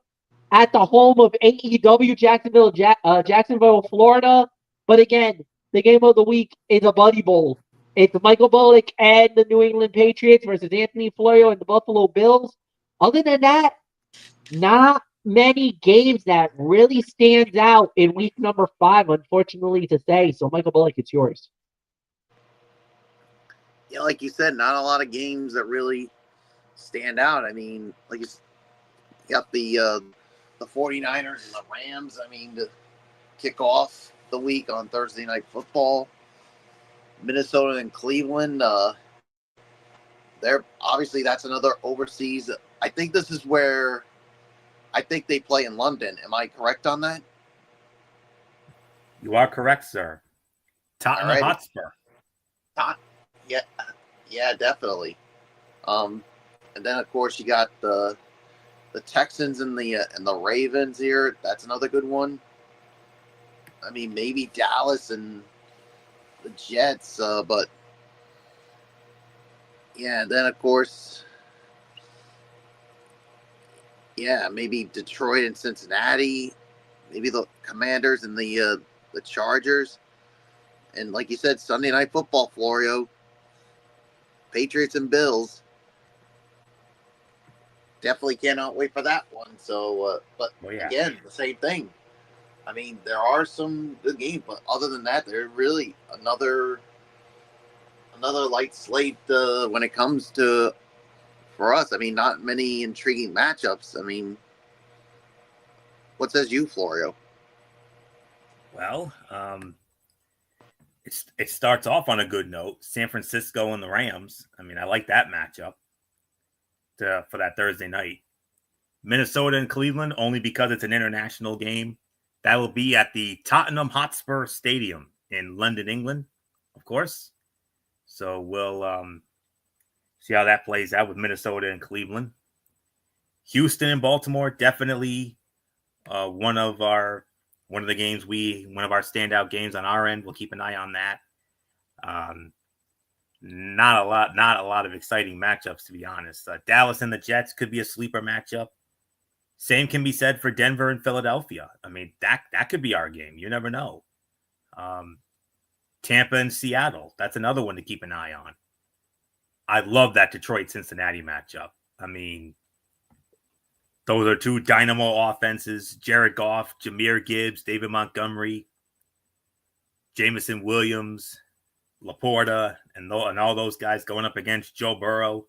at the home of AEW, Jacksonville, Florida. But again, the game of the week is a Buddy Bowl. It's Michael Bullock and the New England Patriots versus Anthony Florio and the Buffalo Bills. Other than that, not many games that really stands out in week number 5, unfortunately to say. So, Michael Bullock, it's yours. Yeah, like you said, not a lot of games that really stand out. I mean, like you got the 49ers and the Rams, I mean, to kick off the week on Thursday Night Football. Minnesota and Cleveland, they're obviously that's another overseas. I think this is where I think they play in London. Am I correct on that? You are correct, sir. Tottenham Hotspur. Yeah, yeah, definitely. And then of course you got the Texans and the Ravens here. That's another good one. I mean, maybe Dallas and the Jets, but yeah. And then of course, yeah, maybe Detroit and Cincinnati. Maybe the Commanders and the Chargers. And like you said, Sunday Night Football, Florio. Patriots and Bills. Definitely cannot wait for that one. So, but again, the same thing. I mean, there are some good games, but other than that, they're really another light slate when it comes to for us. I mean, not many intriguing matchups. I mean, what says you, Florio? Well, it starts off on a good note. San Francisco and the Rams. I mean, I like that matchup for that Thursday night. Minnesota and Cleveland, only because it's an international game. That will be at the Tottenham Hotspur Stadium in London, England, of course. So we'll see how that plays out with Minnesota and Cleveland. Houston and Baltimore, definitely one of our standout games on our end. We'll keep an eye on that. Not a lot of exciting matchups, to be honest. Dallas and the Jets could be a sleeper matchup. Same can be said for Denver and Philadelphia. I mean, that could be our game. You never know. Tampa and Seattle. That's another one to keep an eye on. I love that Detroit-Cincinnati matchup. I mean, those are two dynamo offenses. Jared Goff, Jahmyr Gibbs, David Montgomery, Jameson Williams, Laporta, and all those guys going up against Joe Burrow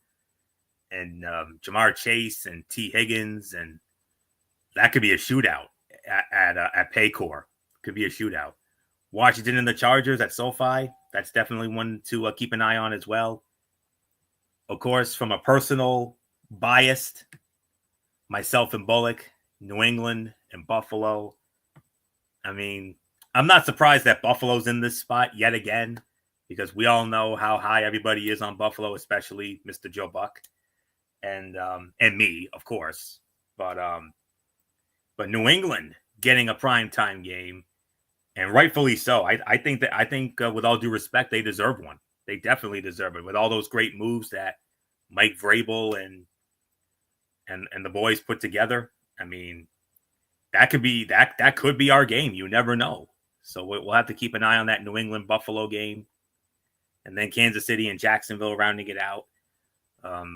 and Jamar Chase and T. Higgins, and that could be a shootout at Paycor. Could be a shootout. Washington and the Chargers at SoFi. That's definitely one to keep an eye on as well. Of course, from a personal bias, myself and Bullock, New England and Buffalo. I mean, I'm not surprised that Buffalo's in this spot yet again, because we all know how high everybody is on Buffalo, especially Mr. Joe Buck and me, of course. But New England getting a primetime game, and rightfully so. I think with all due respect, they deserve one. They definitely deserve it with all those great moves that Mike Vrabel and the boys put together. I mean, that could be our game. You never know. So we'll have to keep an eye on that New England Buffalo game, and then Kansas City and Jacksonville rounding it out,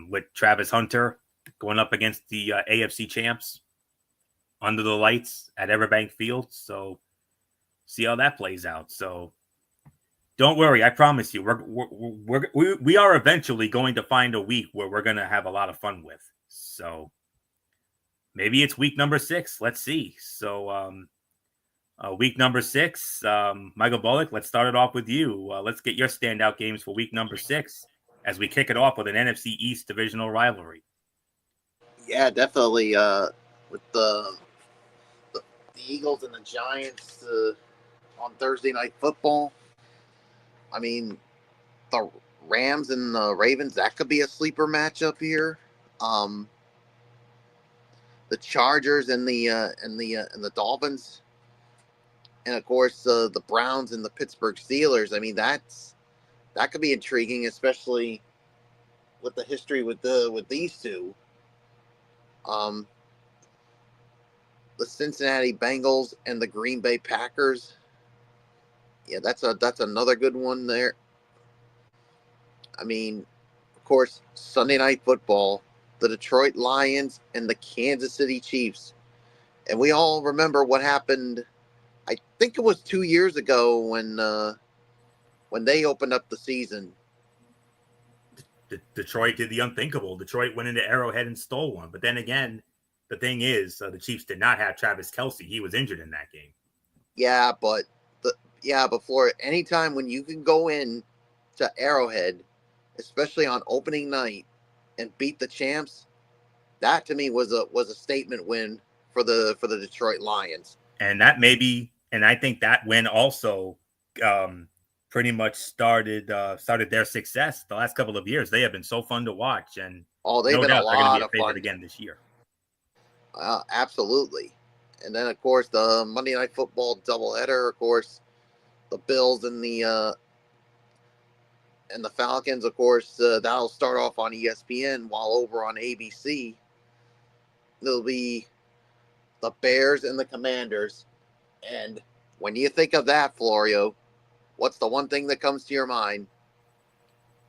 with Travis Hunter going up against the AFC champs under the lights at Everbank Field. So see how that plays out. So don't worry, I promise you, we are eventually going to find a week where we're going to have a lot of fun with. So maybe it's week number 6. Let's see. So week number 6, Michael Bullock, let's start it off with you. Let's get your standout games for week number 6 as we kick it off with an NFC East divisional rivalry. Yeah, definitely. With the Eagles and the Giants on Thursday Night Football. I mean, the Rams and the Ravens, that could be a sleeper matchup here. The Chargers and the Dolphins, and of course the Browns and the Pittsburgh Steelers. I mean, that could be intriguing, especially with the history with these two. The Cincinnati Bengals and the Green Bay Packers. Yeah, that's another good one there. I mean, of course, Sunday Night Football, the Detroit Lions and the Kansas City Chiefs. And we all remember what happened, I think it was 2 years ago when they opened up the season. Detroit did the unthinkable. Detroit went into Arrowhead and stole one. But then again, the thing is, the Chiefs did not have Travis Kelce. He was injured in that game. Yeah, but before any time when you can go in to Arrowhead, especially on opening night, and beat the champs, that to me was a statement win for the Detroit Lions. And that I think that win also pretty much started their success the last couple of years. They have been so fun to watch, and They've been a lot of fun again this year. Absolutely. And then of course the Monday Night Football doubleheader. Of course, the Bills and the Falcons. Of course, that'll start off on ESPN, while over on ABC there'll be the Bears and the Commanders. And when you think of that, Florio, what's the one thing that comes to your mind?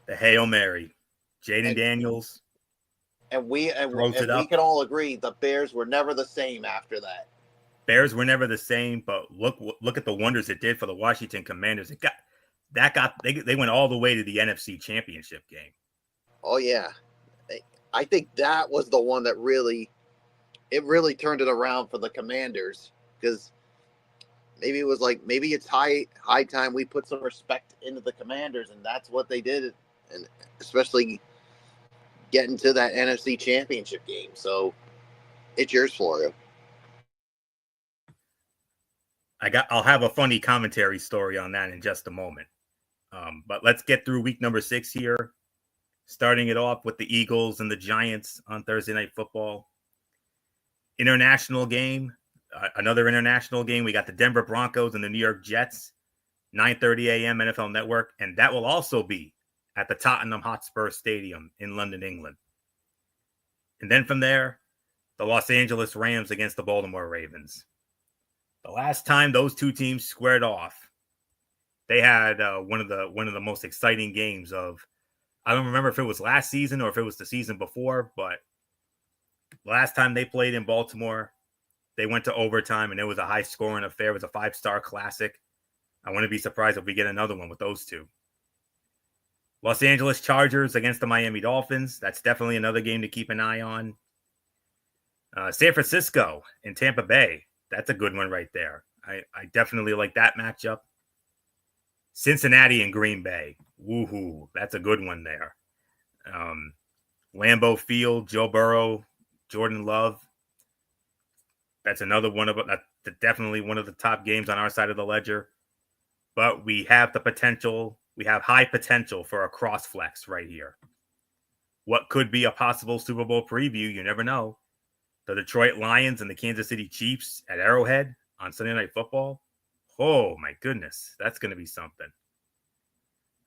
The Hail Mary. Jaden Daniels. And we can all agree the Bears were never the same after that. Bears were never the same, but look at the wonders it did for the Washington Commanders. They went all the way to the NFC Championship game. Oh yeah. I think that was the one that really turned it around for the Commanders, because maybe it's high time we put some respect into the Commanders, and that's what they did, and especially getting to that NFC Championship game. So it's yours, Florio. I'll have a funny commentary story on that in just a moment. But let's get through week number 6 here, starting it off with the Eagles and the Giants on Thursday Night Football. International game, another international game. We got the Denver Broncos and the New York Jets, 9:30 a.m. NFL Network, and that will also be at the Tottenham Hotspur Stadium in London, England. And then from there, the Los Angeles Rams against the Baltimore Ravens. The last time those two teams squared off, they had one of the most exciting games of, I don't remember if it was last season or if it was the season before, but last time they played in Baltimore, they went to overtime, and it was a high-scoring affair. It was a 5-star classic. I wouldn't be surprised if we get another one with those two. Los Angeles Chargers against the Miami Dolphins. That's definitely another game to keep an eye on. San Francisco and Tampa Bay. That's a good one right there. I definitely like that matchup. Cincinnati and Green Bay. Woohoo. That's a good one there. Lambeau Field, Joe Burrow, Jordan Love. That's another one of that's definitely one of the top games on our side of the ledger. But we have the potential. We have high potential for a cross flex right here. What could be a possible Super Bowl preview? You never know. The Detroit Lions and the Kansas City Chiefs at Arrowhead on Sunday Night Football. Oh my goodness, that's going to be something.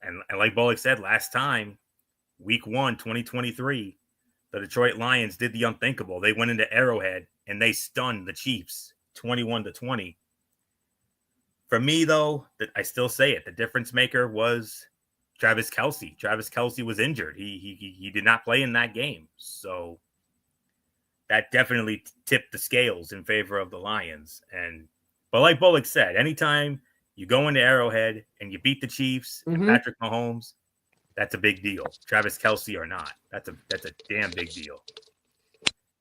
And like Bullock said last time, Week 1, 2023, the Detroit Lions did the unthinkable. They went into Arrowhead and they stunned the Chiefs 21-20. For me, though, I still say it. The difference maker was Travis Kelce. Travis Kelce was injured. He did not play in that game. So that definitely tipped the scales in favor of the Lions. But like Bullock said, anytime you go into Arrowhead and you beat the Chiefs and Patrick Mahomes, that's a big deal. Travis Kelce or not, that's a damn big deal.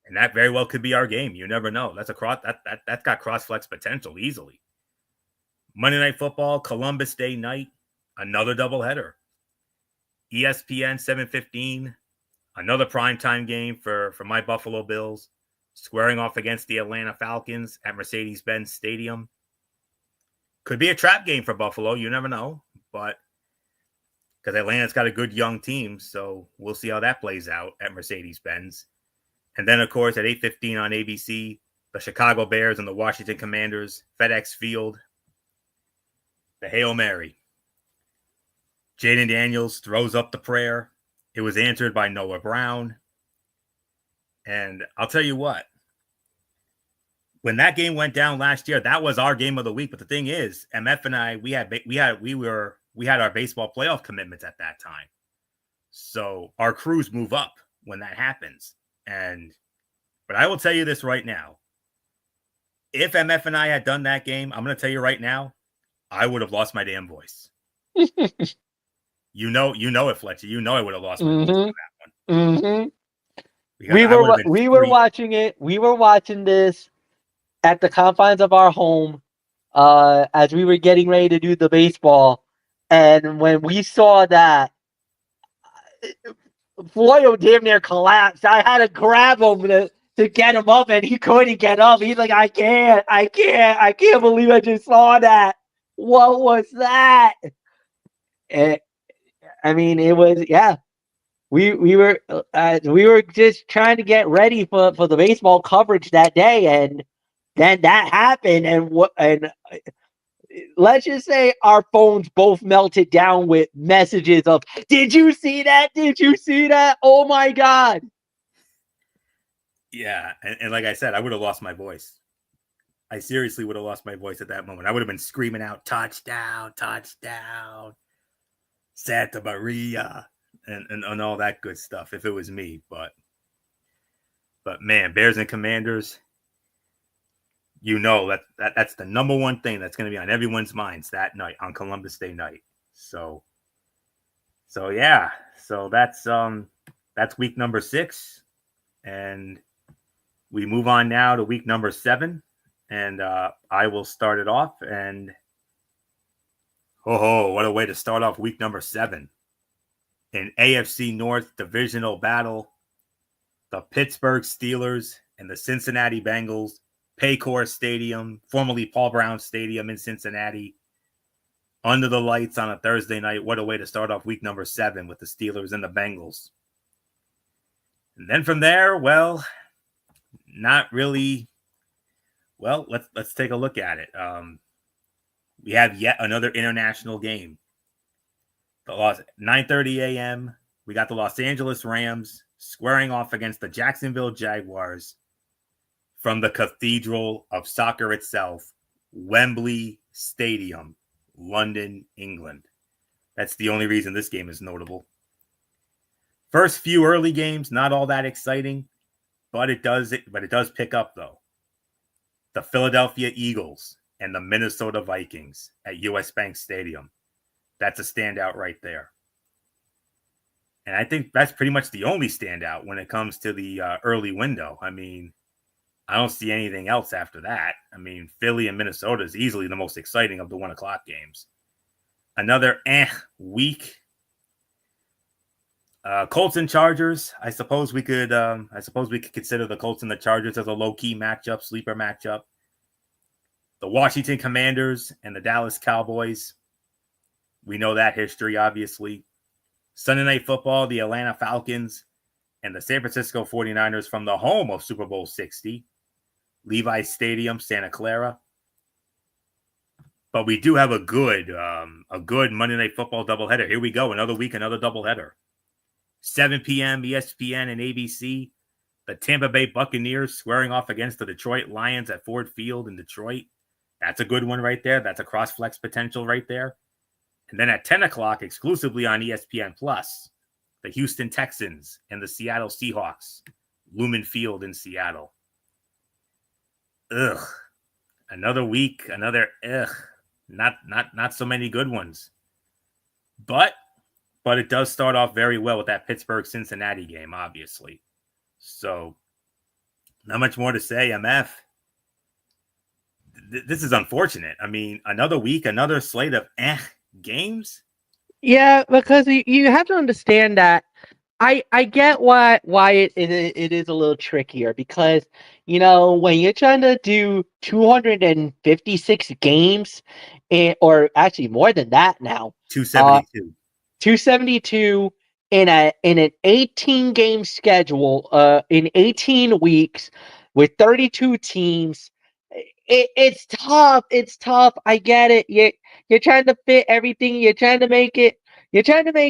And that very well could be our game. You never know. That's got cross flex potential easily. Monday Night Football, Columbus Day night, another doubleheader. ESPN 7:15, another primetime game for my Buffalo Bills, squaring off against the Atlanta Falcons at Mercedes-Benz Stadium. Could be a trap game for Buffalo. You never know. But because Atlanta's got a good young team, so we'll see how that plays out at Mercedes-Benz. And then, of course, at 8:15 on ABC, the Chicago Bears and the Washington Commanders, FedEx Field. The Hail Mary. Jaden Daniels throws up the prayer. It was answered by Noah Brown. And I'll tell you what, when that game went down last year, that was our game of the week. But the thing is, MF and I, we had our baseball playoff commitments at that time. So our crews move up when that happens. But I will tell you this right now. If MF and I had done that game, I'm going to tell you right now, I would have lost my damn voice. You know it, Fletcher. You know I would have lost my voice on that one. We were watching it. We were watching this at the confines of our home as we were getting ready to do the baseball. And when we saw that, Floyd damn near collapsed. I had to grab him to get him up, and he couldn't get up. He's like, I can't believe I just saw that. What was that? And, I mean, it was, yeah. We were just trying to get ready for the baseball coverage that day, and then that happened, and let's just say our phones both melted down with messages of, "Did you see that? Did you see that? Oh my God!" Yeah, and like I said, I would have lost my voice. I seriously would have lost my voice at that moment. I would have been screaming out, "Touchdown, touchdown, Santa Maria," and all that good stuff if it was me. But man, Bears and Commanders, you know that's the number one thing that's going to be on everyone's minds that night on Columbus Day night. So yeah, so that's week number 6, and we move on now to week number 7, and I will start it off. And what a way to start off week number 7. An AFC North divisional battle, the Pittsburgh Steelers and the Cincinnati Bengals, Paycor Stadium, formerly Paul Brown Stadium in Cincinnati, under the lights on a Thursday night. What a way to start off week number 7 with the Steelers and the Bengals. And then from there, well, not really. Well, let's take a look at it. We have yet another international game. The 9:30 a.m. We got the Los Angeles Rams squaring off against the Jacksonville Jaguars from the cathedral of soccer itself, Wembley Stadium, London, England. That's the only reason this game is notable. First few early games, not all that exciting, but it does pick up though. The Philadelphia Eagles and the Minnesota Vikings at US Bank Stadium. That's a standout right there. And I think that's pretty much the only standout when it comes to the early window. I mean, I don't see anything else after that. I mean, Philly and Minnesota is easily the most exciting of the 1 o'clock games. Another week. Colts and Chargers. I suppose we could consider the Colts and the Chargers as a low-key matchup, sleeper matchup. The Washington Commanders and the Dallas Cowboys. We know that history, obviously. Sunday Night Football, the Atlanta Falcons and the San Francisco 49ers from the home of Super Bowl 60, Levi's Stadium, Santa Clara. But we do have a good Monday Night Football doubleheader. Here we go. Another week, another doubleheader. 7 p.m. ESPN and ABC. The Tampa Bay Buccaneers squaring off against the Detroit Lions at Ford Field in Detroit. That's a good one right there. That's a cross-flex potential right there. And then at 10 o'clock, exclusively on ESPN+, the Houston Texans and the Seattle Seahawks. Lumen Field in Seattle. Ugh. Another week, another ugh. Not so many good ones. But it does start off very well with that Pittsburgh-Cincinnati game, obviously. So, not much more to say, MF. This is unfortunate. I mean, another week, another slate of games. Yeah, because you have to understand that I get why it is a little trickier, because when you're trying to do 256 games, or actually more than that now, 272 in an 18 game schedule, in 18 weeks with 32 teams. It's tough. It's tough. I get it. You're trying to fit everything. You're trying to make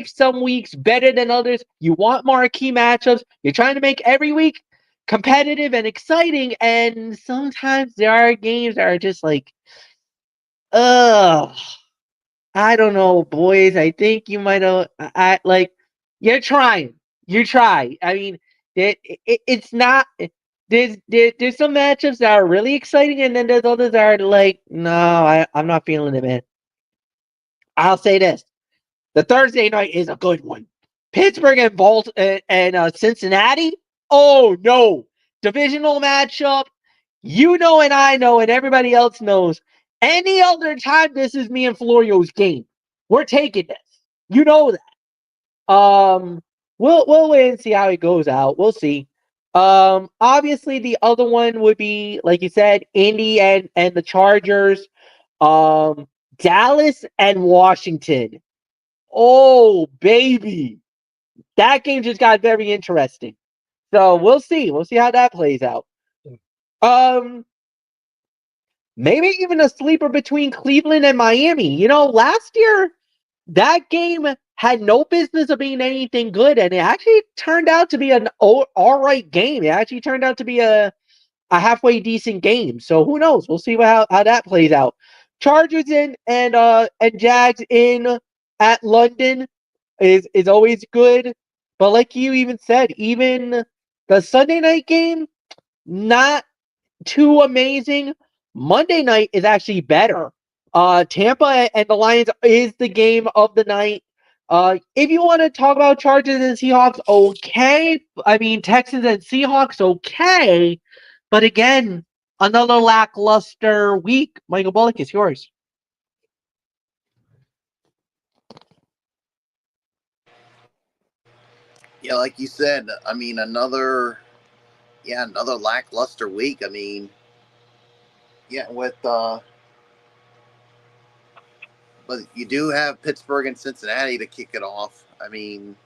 some weeks better than others. You want marquee matchups. You're trying to make every week competitive and exciting. And sometimes there are games that are just like, ugh. I don't know, boys. I think you might have. You're trying. You try. I mean, it's not. There's some matchups that are really exciting, and then there's others that are like, no, I'm not feeling it, man. I'll say this: the Thursday night is a good one. Pittsburgh and Cincinnati. Oh no, divisional matchup. You know, and I know, and everybody else knows. Any other time, this is me and Florio's game. We're taking this. You know that. We'll wait and see how it goes out. We'll see. Obviously the other one would be, like you said, Indy and the Chargers. Dallas and Washington. Oh baby, that game just got very interesting. So we'll see. We'll see how that plays out. Maybe even a sleeper between Cleveland and Miami. Last year, that game had no business of being anything good, and it actually turned out to be an all right game. It actually turned out to be a halfway decent game. So who knows? We'll see how that plays out. Chargers and Jags in at London is always good. But like you even said, even the Sunday night game, not too amazing. Monday night is actually better. Tampa and the Lions is the game of the night. If you want to talk about Chargers and Seahawks, okay. I mean, Texans and Seahawks, okay. But again, another lackluster week. Michael Bullock, is yours. Yeah, like you said, I mean, another lackluster week. I mean, yeah, but you do have Pittsburgh and Cincinnati to kick it off. I mean,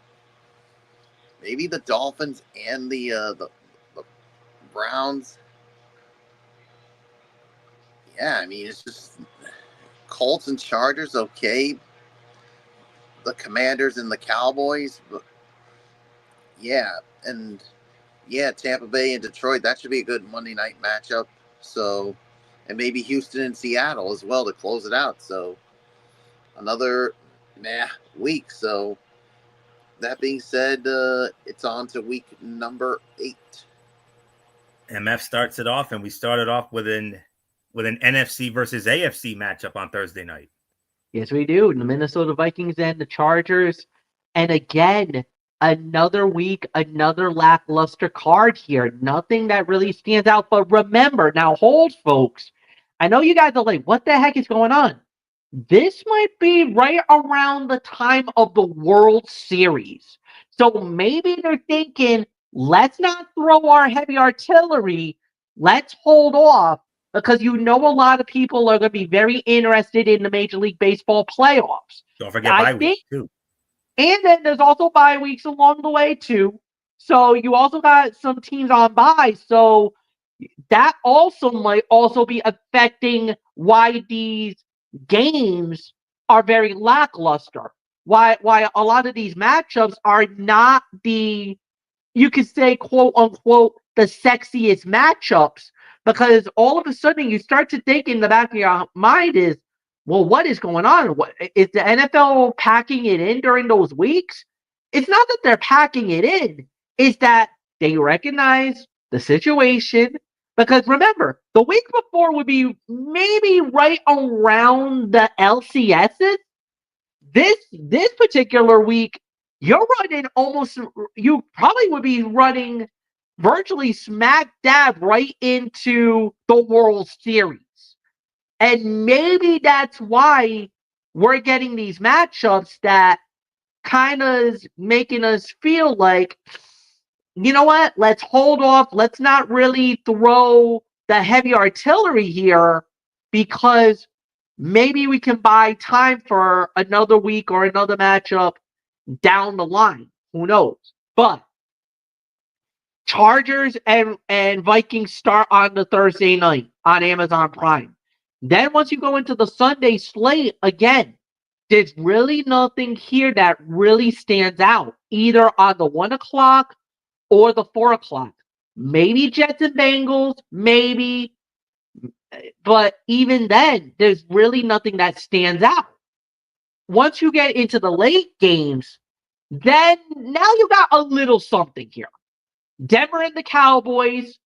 maybe the Dolphins and the Browns. Yeah, I mean, it's just Colts and Chargers, okay. The Commanders and the Cowboys, but yeah, and yeah, Tampa Bay and Detroit. That should be a good Monday night matchup. So, and maybe Houston and Seattle as well to close it out. So, another week. So, that being said, it's on to week number 8. MF starts it off, and we started off with an NFC versus AFC matchup on Thursday night. Yes, we do. The Minnesota Vikings and the Chargers. And again, another week, another lackluster card here. Nothing that really stands out. But remember, now hold, folks. I know you guys are like, what the heck is going on? This might be right around the time of the World Series. So maybe they're thinking, let's not throw our heavy artillery. Let's hold off because a lot of people are going to be very interested in the Major League Baseball playoffs. Don't forget bye week, too. And then there's also bye weeks along the way, too. So you also got some teams on bye. So that also might also be affecting why these games are very lackluster. Why a lot of these matchups are not the, you could say, quote unquote, the sexiest matchups, because all of a sudden you start to think in the back of your mind is, well, what is going on? What is the NFL packing it in during those weeks? It's not that they're packing it in, it's that they recognize the situation. Because remember, the week before would be maybe right around the LCSs. This particular week, you're running almost, you probably would be running virtually smack dab right into the World Series. And maybe that's why we're getting these matchups that kind of is making us feel like, you know what, let's hold off. Let's not really throw the heavy artillery here because maybe we can buy time for another week or another matchup down the line. Who knows? But Chargers and Vikings start on the Thursday night on Amazon Prime. Then once you go into the Sunday slate, again, there's really nothing here that really stands out, either on the 1 o'clock or the 4 o'clock. Maybe Jets and Bengals, maybe. But even then, there's really nothing that stands out. Once you get into the late games, then now you got a little something here. Denver and the Cowboys.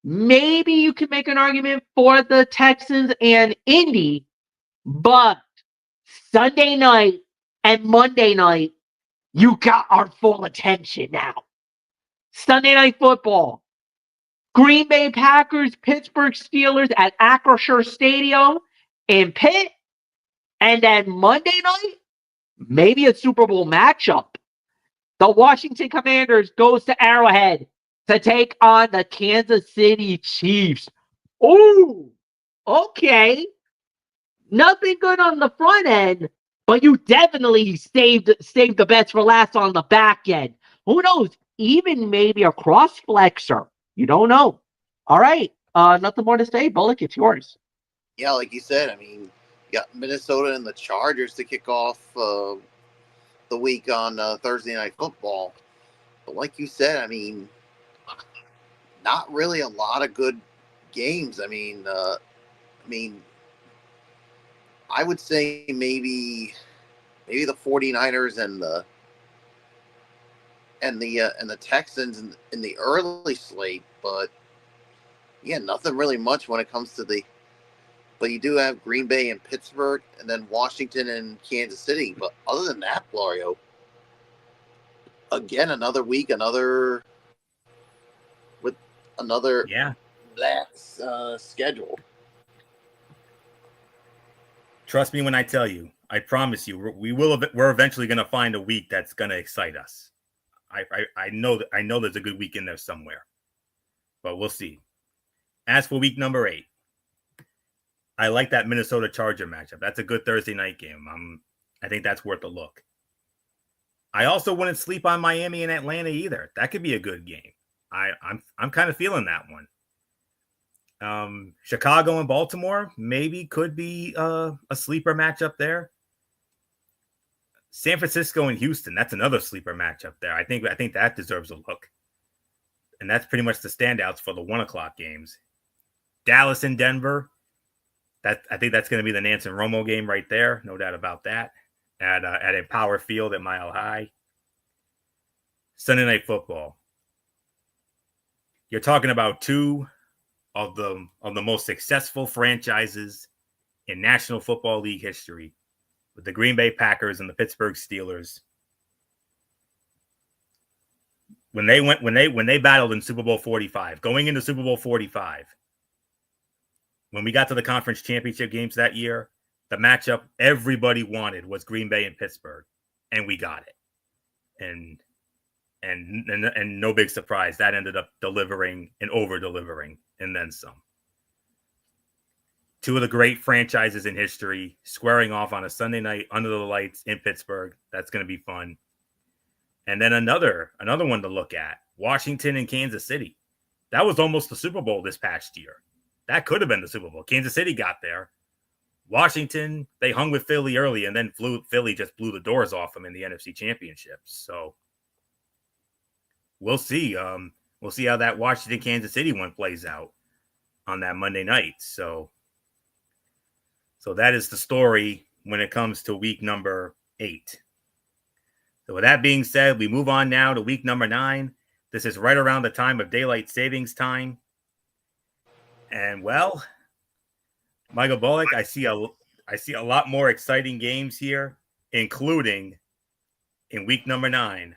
Maybe you can make an argument for the Texans and Indy, but Sunday night and Monday night, you got our full attention now. Sunday Night Football. Green Bay Packers, Pittsburgh Steelers at Acrisure Stadium in Pitt. And then Monday night, maybe a Super Bowl matchup. The Washington Commanders goes to Arrowhead to take on the Kansas City Chiefs. Ooh, okay. Nothing good on the front end, but you definitely saved the best for last on the back end. Who knows? Even maybe a cross flexor. You don't know. All right. Nothing more to say. Bullock, it's yours. Yeah, like you said, I mean, you got Minnesota and the Chargers to kick off the week on Thursday Night Football. But like you said, I mean, not really a lot of good games. I mean, I would say maybe the 49ers and the Texans in the early slate, but yeah, nothing really much when it comes to the. But you do have Green Bay and Pittsburgh, and then Washington and Kansas City. But other than that, Florio, again, another week, another schedule. Trust me when I tell you. I promise you, we're eventually going to find a week that's going to excite us. I know there's a good week in there somewhere, but we'll see. As for week number 8, I like that Minnesota Charger matchup. That's a good Thursday night game. I think that's worth a look. I also wouldn't sleep on Miami and Atlanta either. That could be a good game. I'm kind of feeling that one. Chicago and Baltimore maybe could be a sleeper matchup there. San Francisco and Houston, that's another sleeper matchup there. I think that deserves a look. And that's pretty much the standouts for the 1 o'clock games. Dallas and Denver, I think that's going to be the Nance and Romo game right there. No doubt about that. At Empower Field at Mile High. Sunday Night Football. You're talking about two of the most successful franchises in National Football League history, with the Green Bay Packers and the Pittsburgh Steelers. When they battled in Super Bowl 45, going into Super Bowl 45, when we got to the conference championship games that year, the matchup everybody wanted was Green Bay and Pittsburgh, and we got it. And And no big surprise, that ended up delivering and over-delivering and then some. Two of the great franchises in history squaring off on a Sunday night under the lights in Pittsburgh. That's going to be fun. And then another one to look at, Washington and Kansas City. That was almost the Super Bowl this past year. That could have been the Super Bowl. Kansas City got there. Washington, they hung with Philly early, and then Philly just blew the doors off them in the NFC Championship. So we'll see. We'll see how that Washington Kansas City one plays out on that Monday night. So that is the story when it comes to week number 8. So with that being said, we move on now to week number 9. This is right around the time of daylight savings time. And well, Michael Bullock, I see a lot more exciting games here, including in week number 9,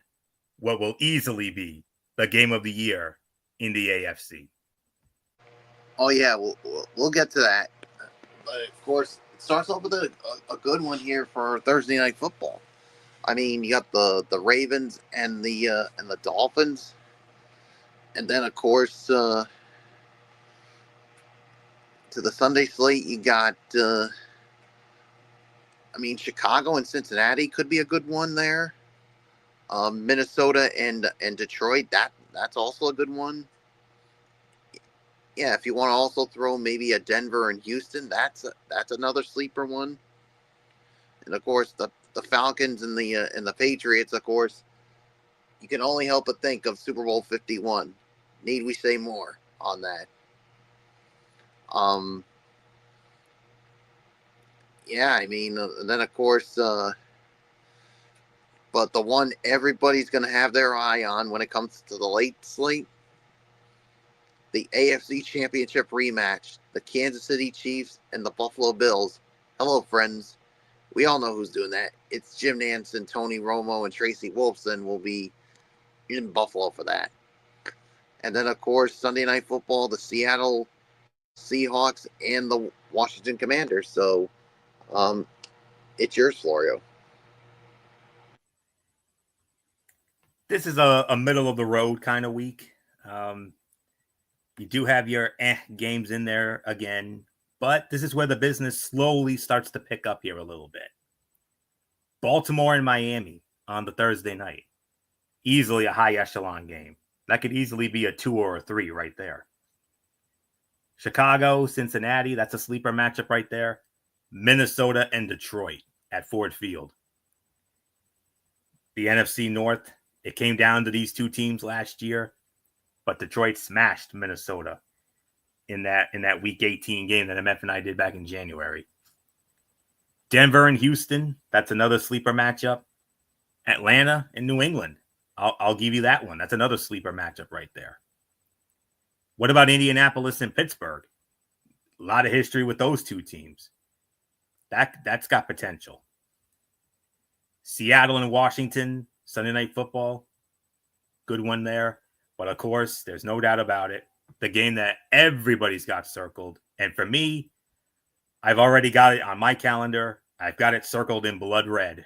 what will easily be the game of the year in the AFC. Oh yeah, we'll get to that. But of course, it starts off with a good one here for Thursday Night Football. I mean, you got the Ravens and the Dolphins, and then of course to the Sunday slate you got. Chicago and Cincinnati could be a good one there. Minnesota and Detroit, that's also a good one. Yeah, if you want to also throw maybe a Denver and Houston, that's another sleeper one. And of course the Falcons and the Patriots, of course, you can only help but think of Super Bowl 51. Need we say more on that? Yeah, and then of course, but the one everybody's going to have their eye on when it comes to the late slate, the AFC Championship rematch, the Kansas City Chiefs and the Buffalo Bills. Hello, friends. We all know who's doing that. It's Jim Nantz, Tony Romo, and Tracy Wolfson will be in Buffalo for that. And then, of course, Sunday Night Football, the Seattle Seahawks and the Washington Commanders. So, it's yours, Florio. This is a middle-of-the-road kind of week. You do have your games in there again, but this is where the business slowly starts to pick up here a little bit. Baltimore and Miami on the Thursday night. Easily a high echelon game. That could easily be a 2 or a 3 right there. Chicago, Cincinnati, that's a sleeper matchup right there. Minnesota and Detroit at Ford Field. The NFC North, it came down to these two teams last year, but Detroit smashed Minnesota in that Week 18 game that MF and I did back in January. Denver and Houston, that's another sleeper matchup. Atlanta and New England, I'll give you that one. That's another sleeper matchup right there. What about Indianapolis and Pittsburgh? A lot of history with those two teams. That's got potential. Seattle and Washington, Sunday Night Football, good one there. But of course, there's no doubt about it, the game that everybody's got circled. And for me, I've already got it on my calendar. I've got it circled in blood red.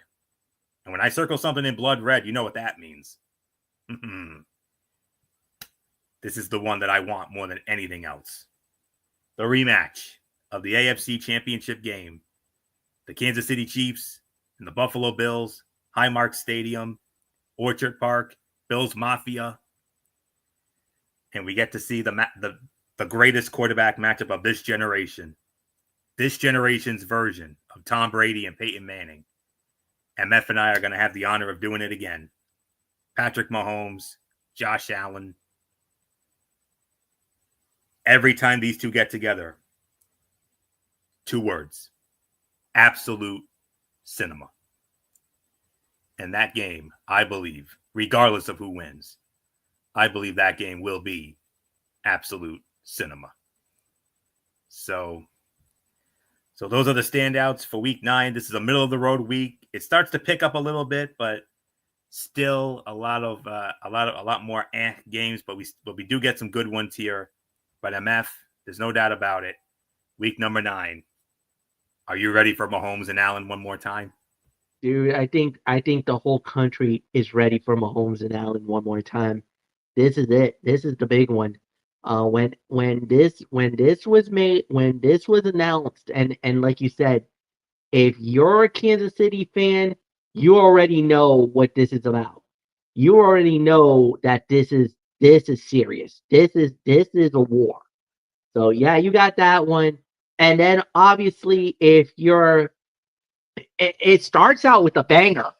And when I circle something in blood red, you know what that means. This is the one that I want more than anything else. The rematch of the AFC Championship game. The Kansas City Chiefs and the Buffalo Bills, Highmark Stadium, Orchard Park, Bills Mafia. And we get to see the greatest quarterback matchup of this generation. This generation's version of Tom Brady and Peyton Manning. MF and I are going to have the honor of doing it again. Patrick Mahomes, Josh Allen. Every time these two get together, 2 words. Absolute cinema. And that game, I believe, regardless of who wins, I believe that game will be absolute cinema. So those are the standouts for week 9. This is a middle of the road week. It starts to pick up a little bit, but still a lot more games. But we do get some good ones here. But MF, there's no doubt about it. Week number 9. Are you ready for Mahomes and Allen one more time? Dude, I think the whole country is ready for Mahomes and Allen one more time. This is it. This is the big one. When this was announced, and like you said, if you're a Kansas City fan, you already know what this is about. You already know that this is serious. This is a war. So yeah, you got that one. And then obviously, if you're, it starts out with a banger.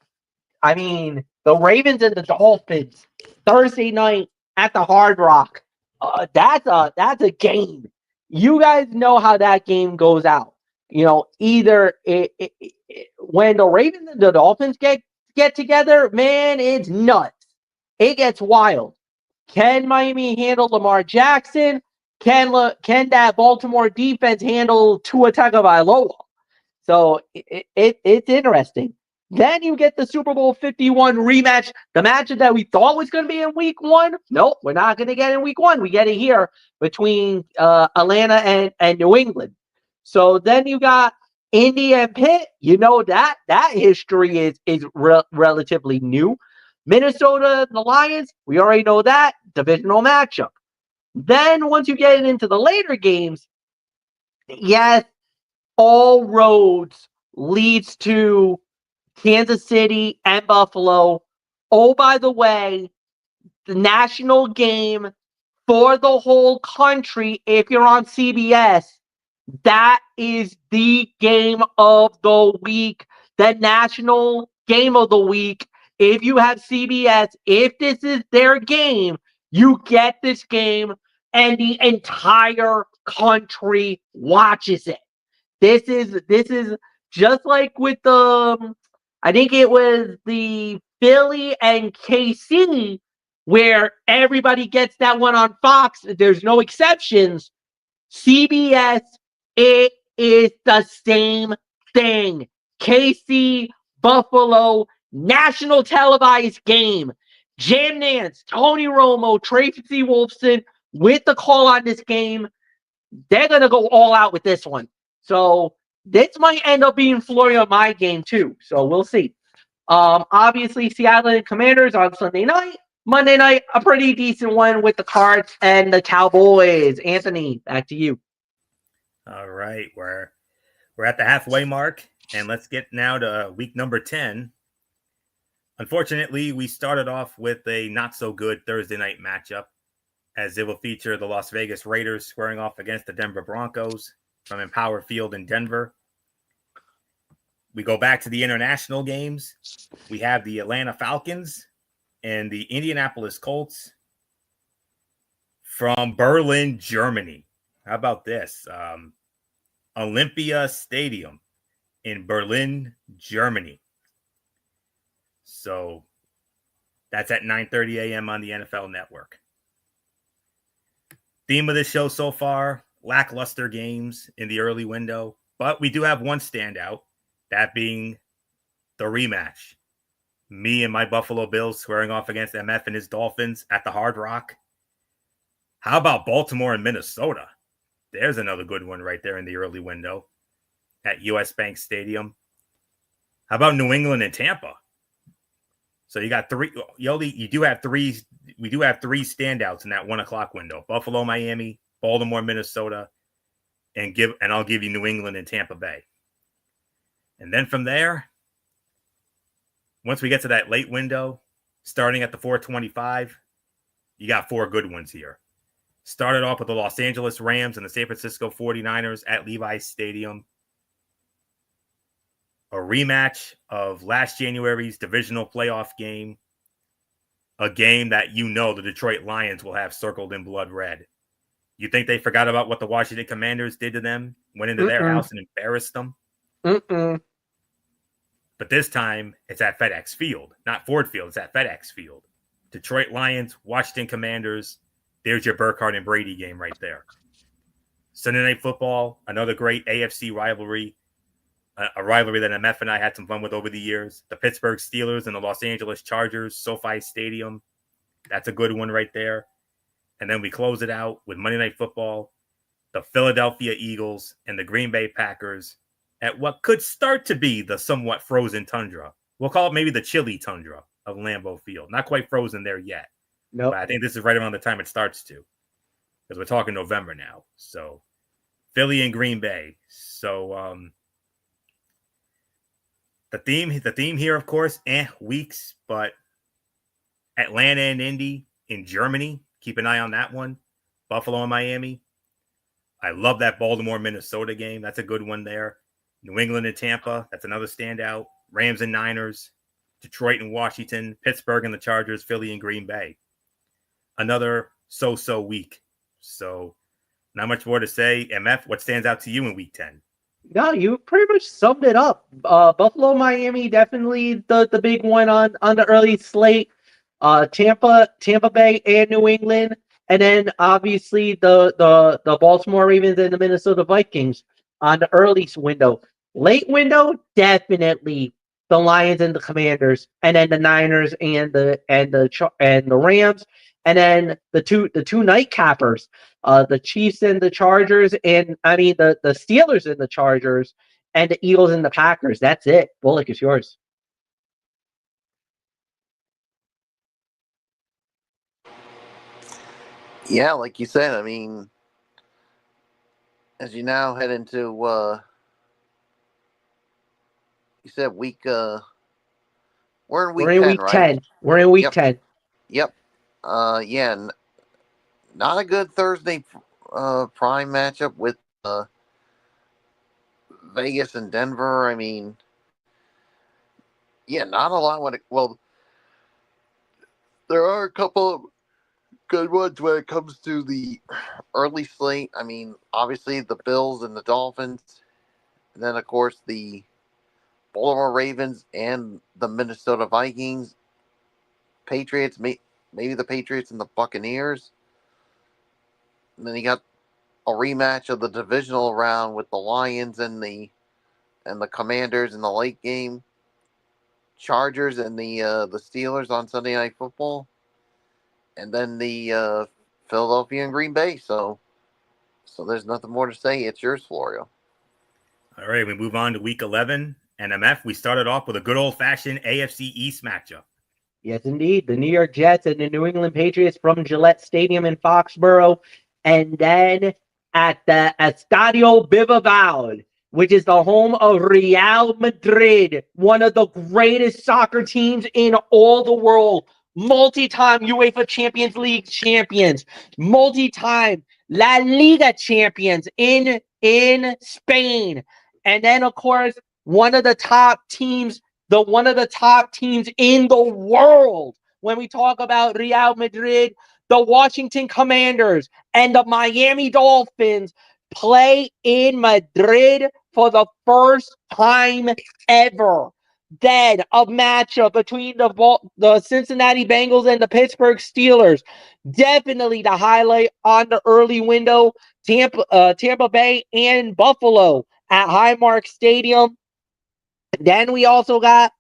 I mean, the Ravens and the Dolphins Thursday night at the Hard Rock. That's a game. You guys know how that game goes out. Either when the Ravens and the Dolphins get together, man, it's nuts. It gets wild. Can Miami handle Lamar Jackson? Can that Baltimore defense handle Tua Tagovailoa? So it's interesting. Then you get the Super Bowl 51 rematch, the matchup that we thought was going to be in week one. Nope, we're not going to get it in week one. We get it here between Atlanta and New England. So then you got Indy and Pitt. You know that history is relatively new. Minnesota, the Lions, we already know that divisional matchup. Then once you get into the later games, yes, all roads leads to Kansas City and Buffalo. Oh, by the way, the national game for the whole country, if you're on CBS, that is the game of the week, the national game of the week. If you have CBS, if this is their game, you get this game and the entire country watches it. This is just like with I think it was the Philly and KC where everybody gets that one on Fox. There's no exceptions. CBS, it is the same thing. KC, Buffalo, national televised game. Jim Nance, Tony Romo, Tracy Wolfson with the call on this game. They're going to go all out with this one. So this might end up being Florida my game too. So we'll see. Obviously, Seattle and Commanders on Sunday night. Monday night, a pretty decent one with the Cards and the Cowboys. Anthony, back to you. All right, we're at the halfway mark, and let's get now to week number 10. Unfortunately, we started off with a not so good Thursday night matchup, as it will feature the Las Vegas Raiders squaring off against the Denver Broncos from Empower Field in Denver. We go back to the international games. We have the Atlanta Falcons and the Indianapolis Colts from Berlin, Germany. How about this? Olympia Stadium in Berlin, Germany. So that's at 9:30 a.m. on the NFL Network. Theme of this show so far, lackluster games in the early window, but we do have one standout, that being the rematch. Me and my Buffalo Bills squaring off against MF and his Dolphins at the Hard Rock. How about Baltimore and Minnesota? There's another good one right there in the early window at US Bank Stadium. How about New England and Tampa? So you got three. We do have three standouts in that 1 o'clock window: Buffalo, Miami, Baltimore, Minnesota, and I'll give you New England and Tampa Bay. And then from there, once we get to that late window, starting at the 4:25, you got four good ones here. Started off with the Los Angeles Rams and the San Francisco 49ers at Levi's Stadium. A rematch of last January's divisional playoff game. A game that the Detroit Lions will have circled in blood red. You think they forgot about what the Washington Commanders did to them? Went into their house and embarrassed them? Mm-mm. But this time, it's at FedEx Field. Not Ford Field, it's at FedEx Field. Detroit Lions, Washington Commanders. There's your Burkhardt and Brady game right there. Sunday Night Football, another great AFC rivalry. A rivalry that MF and I had some fun with over the years. The Pittsburgh Steelers and the Los Angeles Chargers, SoFi Stadium. That's a good one right there. And then we close it out with Monday Night Football, the Philadelphia Eagles and the Green Bay Packers. at what could start to be the somewhat frozen tundra. We'll call it maybe the chilly tundra of Lambeau Field. Not quite frozen there yet, Nope. but I think this is right around the time it starts to, because we're talking November now. So Philly and Green Bay. So the theme here, of course, weeks, but Atlanta and Indy in Germany. Keep an eye on that one. Buffalo and Miami. I love that Baltimore Minnesota game. That's a good one there. New England and Tampa. That's another standout. Rams and Niners. Detroit and Washington. Pittsburgh and the Chargers. Philly and Green Bay. Another so-so week. So not much more to say. MF, what stands out to you in week 10? No, you pretty much summed it up. Buffalo, Miami, definitely the big one on the early slate. Tampa Bay, and New England, and then obviously the Baltimore Ravens and the Minnesota Vikings on the early window. Late window, definitely the Lions and the Commanders, and then the Niners and the Rams, and then the two night cappers, the Chiefs and the Chargers, and I mean the Steelers and the Chargers, and the Eagles and the Packers. That's it. Bullock, is yours. Yeah, like you said, I mean, as you now head into, you said week, we're in week 10, week right? 10. We're in week Yep. 10. Yep. Yeah, not a good Thursday prime matchup with Vegas and Denver. I mean, yeah, not a lot. Well, there are a couple of good ones when it comes to the early slate. I mean, obviously the Bills and the Dolphins, and then of course the Baltimore Ravens and the Minnesota Vikings, Patriots, maybe the Patriots and the Buccaneers. And then you got a rematch of the divisional round with the Lions and the Commanders in the late game. Chargers and the Steelers on Sunday Night Football, and then the Philadelphia and Green Bay. So there's nothing more to say. It's yours, Florio. All right, we move on to week 11. And MF, we started off with a good old-fashioned AFC East matchup. Yes, indeed. The New York Jets and the New England Patriots from Gillette Stadium in Foxborough. And then at the Estadio Bivavao, which is the home of Real Madrid, one of the greatest soccer teams in all the world. Multi-time UEFA Champions League champions. Multi-time La Liga champions in Spain. And then, of course, one of the top teams in the world when we talk about Real Madrid, the Washington Commanders, and the Miami Dolphins play in Madrid for the first time ever. Then a matchup between the Cincinnati Bengals and the Pittsburgh Steelers. Definitely the highlight on the early window. Tampa Bay and Buffalo at Highmark Stadium. Then we also got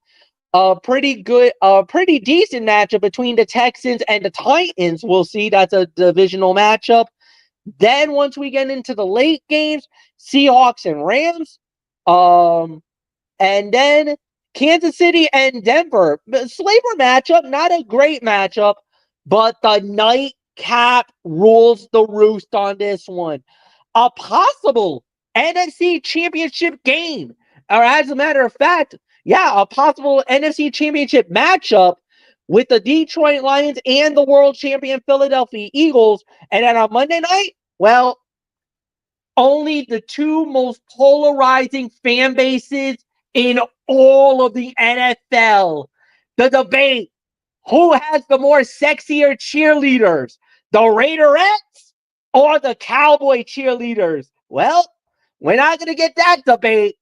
a pretty decent matchup between the Texans and the Titans. We'll see. That's a divisional matchup. Then once we get into the late games, Seahawks and Rams. And then Kansas City and Denver. Slaver matchup, not a great matchup, but the nightcap rules the roost on this one. A possible NFC championship game. Or as a matter of fact, yeah, a possible NFC championship matchup with the Detroit Lions and the world champion Philadelphia Eagles. And then on Monday night, well, only the two most polarizing fan bases in all of the NFL. The debate, who has the more sexier cheerleaders, the Raiderettes or the Cowboy cheerleaders? Well, we're not going to get that debate,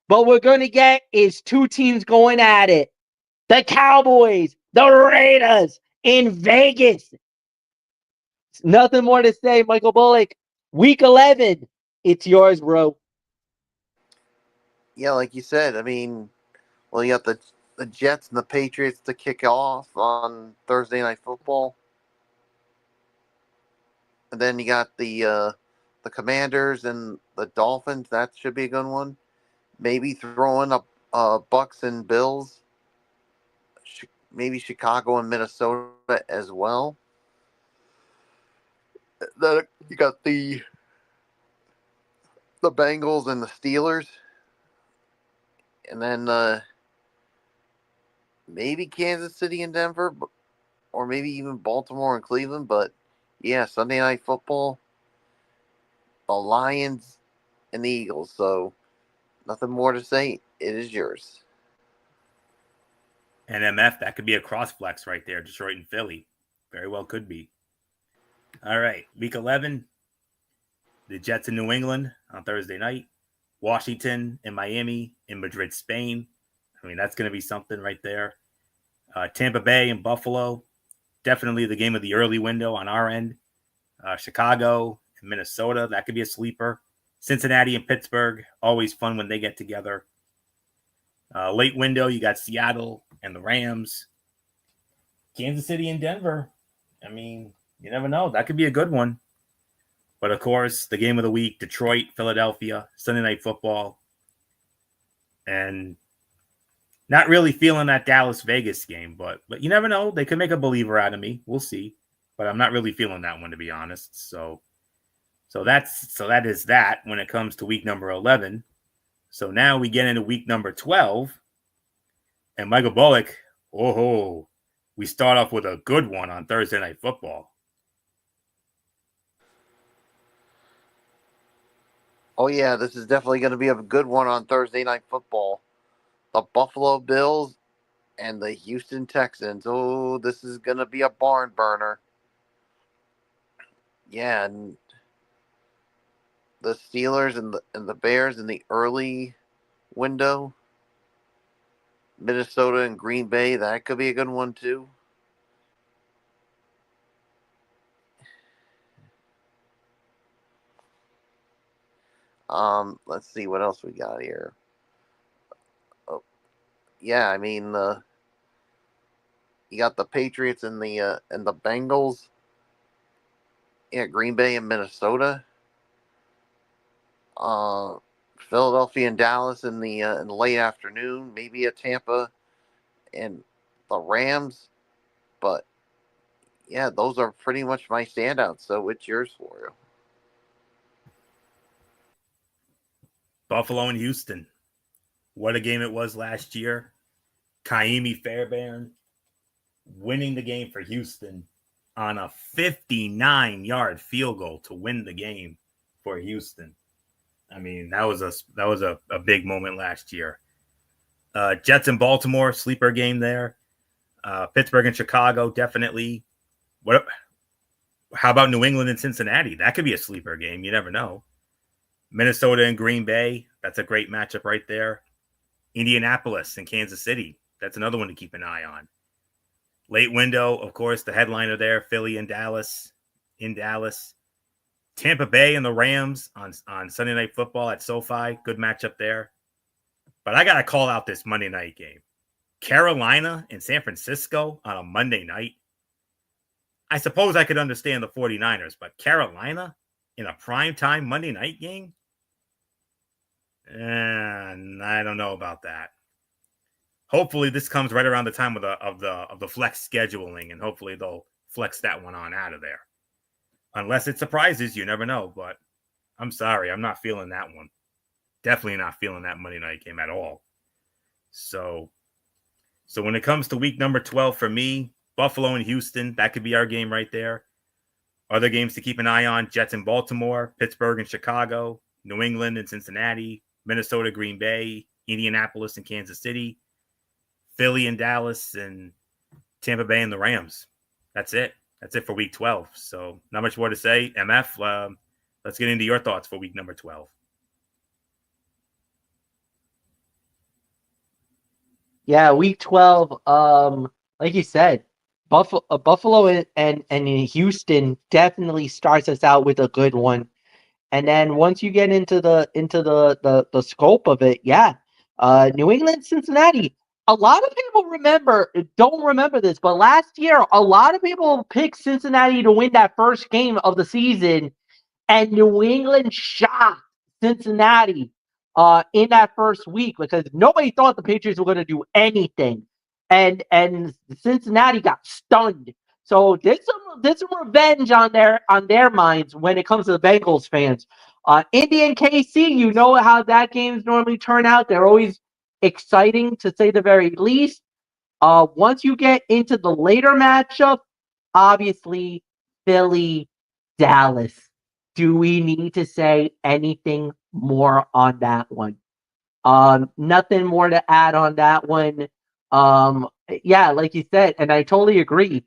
but we're going to get is two teams going at it. The Cowboys, the Raiders in Vegas. Nothing more to say, Michael Bullock. Week 11, it's yours, bro. Yeah, like you said, I mean, well, you got the Jets and the Patriots to kick off on Thursday Night Football, and then you got the Commanders and the Dolphins. That should be a good one. maybe throwing up Bucks and Bills, maybe Chicago and Minnesota as well. Then you got the Bengals and the Steelers, and then maybe Kansas City and Denver, or maybe even Baltimore and Cleveland. But yeah, Sunday Night Football, the Lions and the Eagles. So nothing more to say. It is yours. And MF, that could be a cross flex right there, Detroit and Philly. Very well could be. All right, week 11, the Jets in New England on Thursday night, Washington and Miami in Madrid, Spain. I mean, that's going to be something right there. Tampa Bay and Buffalo, definitely the game of the early window on our end. Chicago and Minnesota, that could be a sleeper. Cincinnati and Pittsburgh, always fun when they get together. Late window, you got Seattle and the Rams. Kansas City and Denver. I mean, you never know. That could be a good one. But of course, the game of the week, Detroit, Philadelphia, Sunday Night Football. And not really feeling that Dallas Vegas game, but you never know. They could make a believer out of me. We'll see. But I'm not really feeling that one, to be honest. So that is that when it comes to week number 11. So now we get into week number 12. And Michael Bullock, we start off with a good one on Thursday Night Football. Oh, yeah, this is definitely going to be a good one on Thursday Night Football. The Buffalo Bills and the Houston Texans. Oh, this is going to be a barn burner. Yeah, and the Steelers and the Bears in the early window. Minnesota and Green Bay, that could be a good one too. Let's see what else we got here. Oh, yeah, I mean, you got the Patriots and the Bengals. Yeah, Green Bay and Minnesota. Philadelphia and Dallas in the late afternoon. Maybe a Tampa and the Rams. But yeah, those are pretty much my standouts. So what's yours for you? Buffalo and Houston. What a game it was last year. Kaimi Fairbairn winning the game for Houston on a 59-yard field goal to win the game for Houston. I mean, that was a big moment last year. Jets and Baltimore, sleeper game there. Pittsburgh and Chicago, definitely. How about New England and Cincinnati? That could be a sleeper game. You never know. Minnesota and Green Bay, that's a great matchup right there. Indianapolis and Kansas City, that's another one to keep an eye on. Late window, of course, the headliner there, Philly and Dallas in Dallas. Tampa Bay and the Rams on Sunday Night Football at SoFi, good matchup there. But I got to call out this Monday night game. Carolina and San Francisco on a Monday night. I suppose I could understand the 49ers, but Carolina in a primetime Monday night game? And I don't know about that. Hopefully this comes right around the time of the flex scheduling, and hopefully they'll flex that one on out of there. Unless it surprises, you never know. But I'm sorry, I'm not feeling that one. Definitely not feeling that Monday night game at all. So when it comes to week number 12 for me, Buffalo and Houston, that could be our game right there. Other games to keep an eye on, Jets and Baltimore, Pittsburgh and Chicago, New England and Cincinnati, Minnesota, Green Bay, Indianapolis and Kansas City, Philly and Dallas, and Tampa Bay and the Rams. That's it. That's it for week 12. So not much more to say. MF, let's get into your thoughts for week number 12. Yeah, week 12. Like you said, Buffalo and Houston definitely starts us out with a good one. And then once you get into the scope of it, yeah, New England, Cincinnati. A lot of people don't remember this, but last year a lot of people picked Cincinnati to win that first game of the season, and New England shocked Cincinnati. in that first week because nobody thought the Patriots were going to do anything, and Cincinnati got stunned. So there's some revenge on their minds when it comes to the Bengals fans. Indy and KC, you know how that games normally turn out. They're always exciting to say the very least. Once you get into the later matchup, obviously Philly, Dallas. Do we need to say anything more on that one? Nothing more to add on that one. Yeah, like you said, and I totally agree.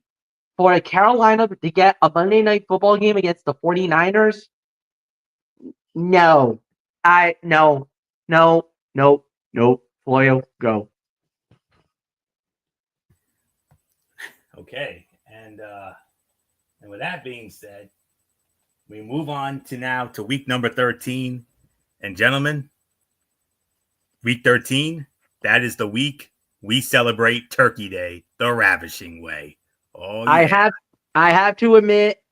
For Carolina to get a Monday night football game against the 49ers, no. No, no, no, no. Floyo, go. Okay, and with that being said, we move on to week number 13, and gentlemen, week 13, that is the week we celebrate Turkey Day the ravishing way. Oh yeah. I have to admit,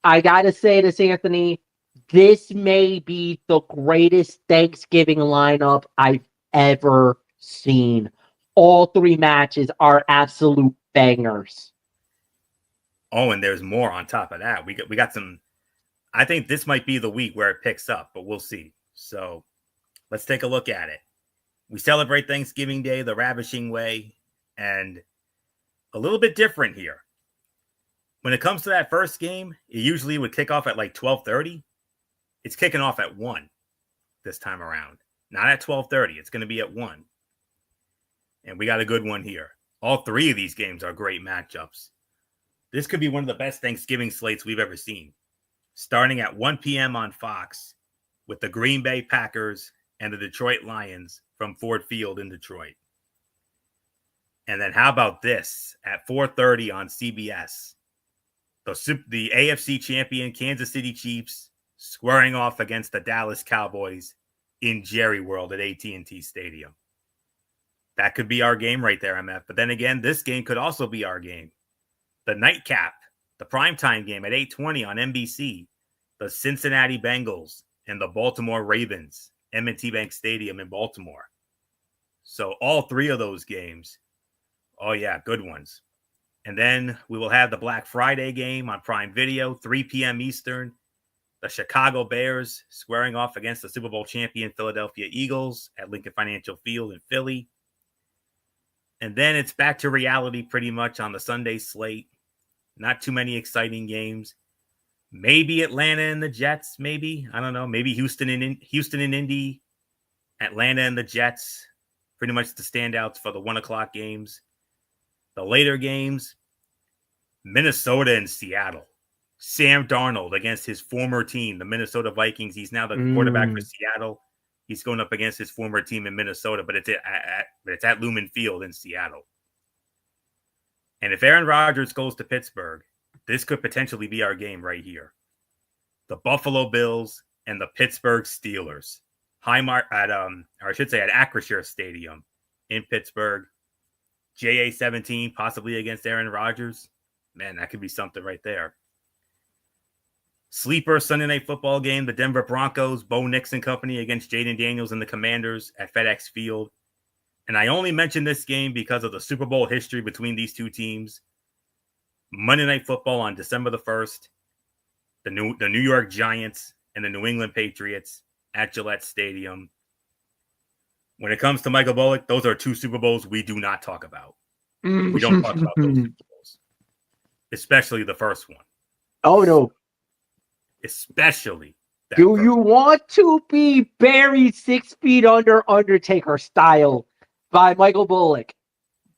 I gotta say this, Anthony, this may be the greatest Thanksgiving lineup I've ever seen. All three matches are absolute bangers. Oh, and there's more on top of that. We got some. I think this might be the week where it picks up, but we'll see. So let's take a look at it. We celebrate Thanksgiving Day the ravishing way, and a little bit different here. When it comes to that first game, it usually would kick off at like 12:30. It's kicking off at 1 this time around. Not at 12:30. It's going to be at 1. And we got a good one here. All three of these games are great matchups. This could be one of the best Thanksgiving slates we've ever seen. Starting at 1 p.m. on Fox with the Green Bay Packers and the Detroit Lions from Ford Field in Detroit. And then how about this at 4:30 on CBS? The AFC champion Kansas City Chiefs squaring off against the Dallas Cowboys in Jerry World at AT&T Stadium. That could be our game right there, MF. But then again, this game could also be our game. The nightcap, the primetime game at 8:20 on NBC, the Cincinnati Bengals and the Baltimore Ravens, M&T Bank Stadium in Baltimore. So all three of those games, oh yeah, good ones. And then we will have the Black Friday game on Prime Video, 3 p.m. Eastern. The Chicago Bears squaring off against the Super Bowl champion Philadelphia Eagles at Lincoln Financial Field in Philly. And then it's back to reality pretty much on the Sunday slate. Not too many exciting games. Maybe Atlanta and the Jets, maybe. I don't know. Maybe Houston and Indy. Atlanta and the Jets. Pretty much the standouts for the 1 o'clock games. The later games, Minnesota and Seattle. Sam Darnold against his former team, the Minnesota Vikings. He's now the quarterback for Seattle. He's going up against his former team in Minnesota, but it's at Lumen Field in Seattle. And if Aaron Rodgers goes to Pittsburgh, this could potentially be our game right here. The Buffalo Bills and the Pittsburgh Steelers. At Acrisure Stadium in Pittsburgh. JA-17 possibly against Aaron Rodgers. Man, that could be something right there. Sleeper Sunday night football game, the Denver Broncos, Bo Nix and company against Jaden Daniels and the Commanders at FedEx Field. And I only mention this game because of the Super Bowl history between these two teams. Monday Night Football on December the 1st. The New York Giants and the New England Patriots at Gillette Stadium. When it comes to Michael Bullock, those are two Super Bowls we do not talk about. We don't talk about those Super Bowls. Especially the first one. Oh, no. Especially that Do you want to be buried 6 feet under Undertaker style by Michael Bullock?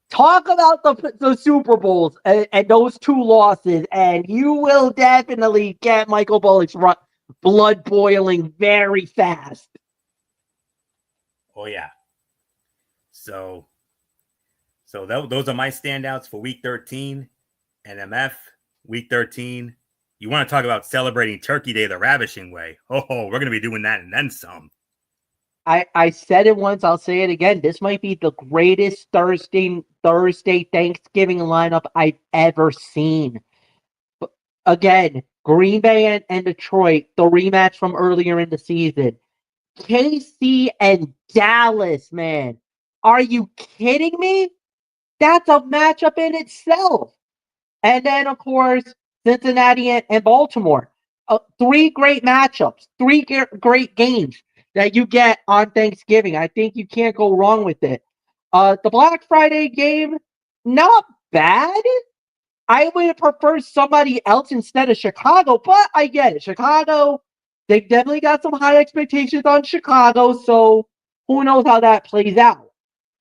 Talk about the Super Bowls and those two losses, and you will definitely get Michael Bullock's blood boiling very fast. Oh, yeah. So those are my standouts for Week 13. And MF, Week 13. You want to talk about celebrating Turkey Day the ravishing way. Oh, we're going to be doing that and then some. I said it once, I'll say it again. This might be the greatest Thursday Thanksgiving lineup I've ever seen. But again, Green Bay and Detroit, the rematch from earlier in the season. KC and Dallas, man. Are you kidding me? That's a matchup in itself. And then, of course, Cincinnati and Baltimore. Three great matchups, three great games that you get on Thanksgiving. I think you can't go wrong with it. The Black Friday game, not bad. I would prefer somebody else instead of Chicago, but I get it. Chicago, they definitely got some high expectations on Chicago, so who knows how that plays out.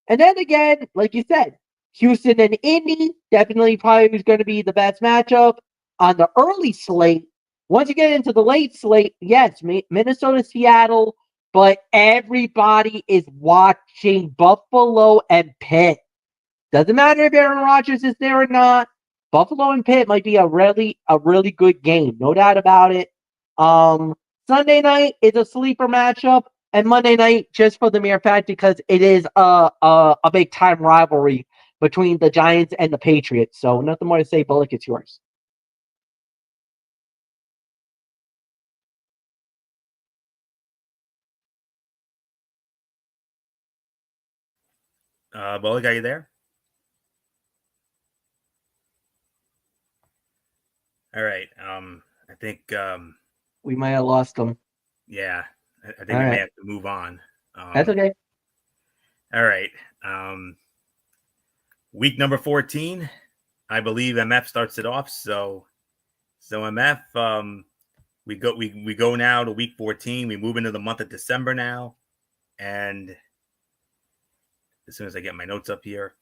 And then again, like you said, Houston and Indy definitely probably is going to be the best matchup on the early slate. Once you get into the late slate, yes, Minnesota, Seattle, but everybody is watching Buffalo and Pitt. Doesn't matter if Aaron Rodgers is there or not. Buffalo and Pitt might be a really good game, no doubt about it. Sunday night is a sleeper matchup, and Monday night just for the mere fact because it is a big time rivalry between the Giants and the Patriots. So nothing more to say. Bullock, it's yours. Bullock, are you there? All right. I think we might have lost them. Yeah, I think we may have to move on. That's okay. All right. Week number 14, I believe MF starts it off. So MF, we go now to week 14. We move into the month of December now, and as soon as I get my notes up here,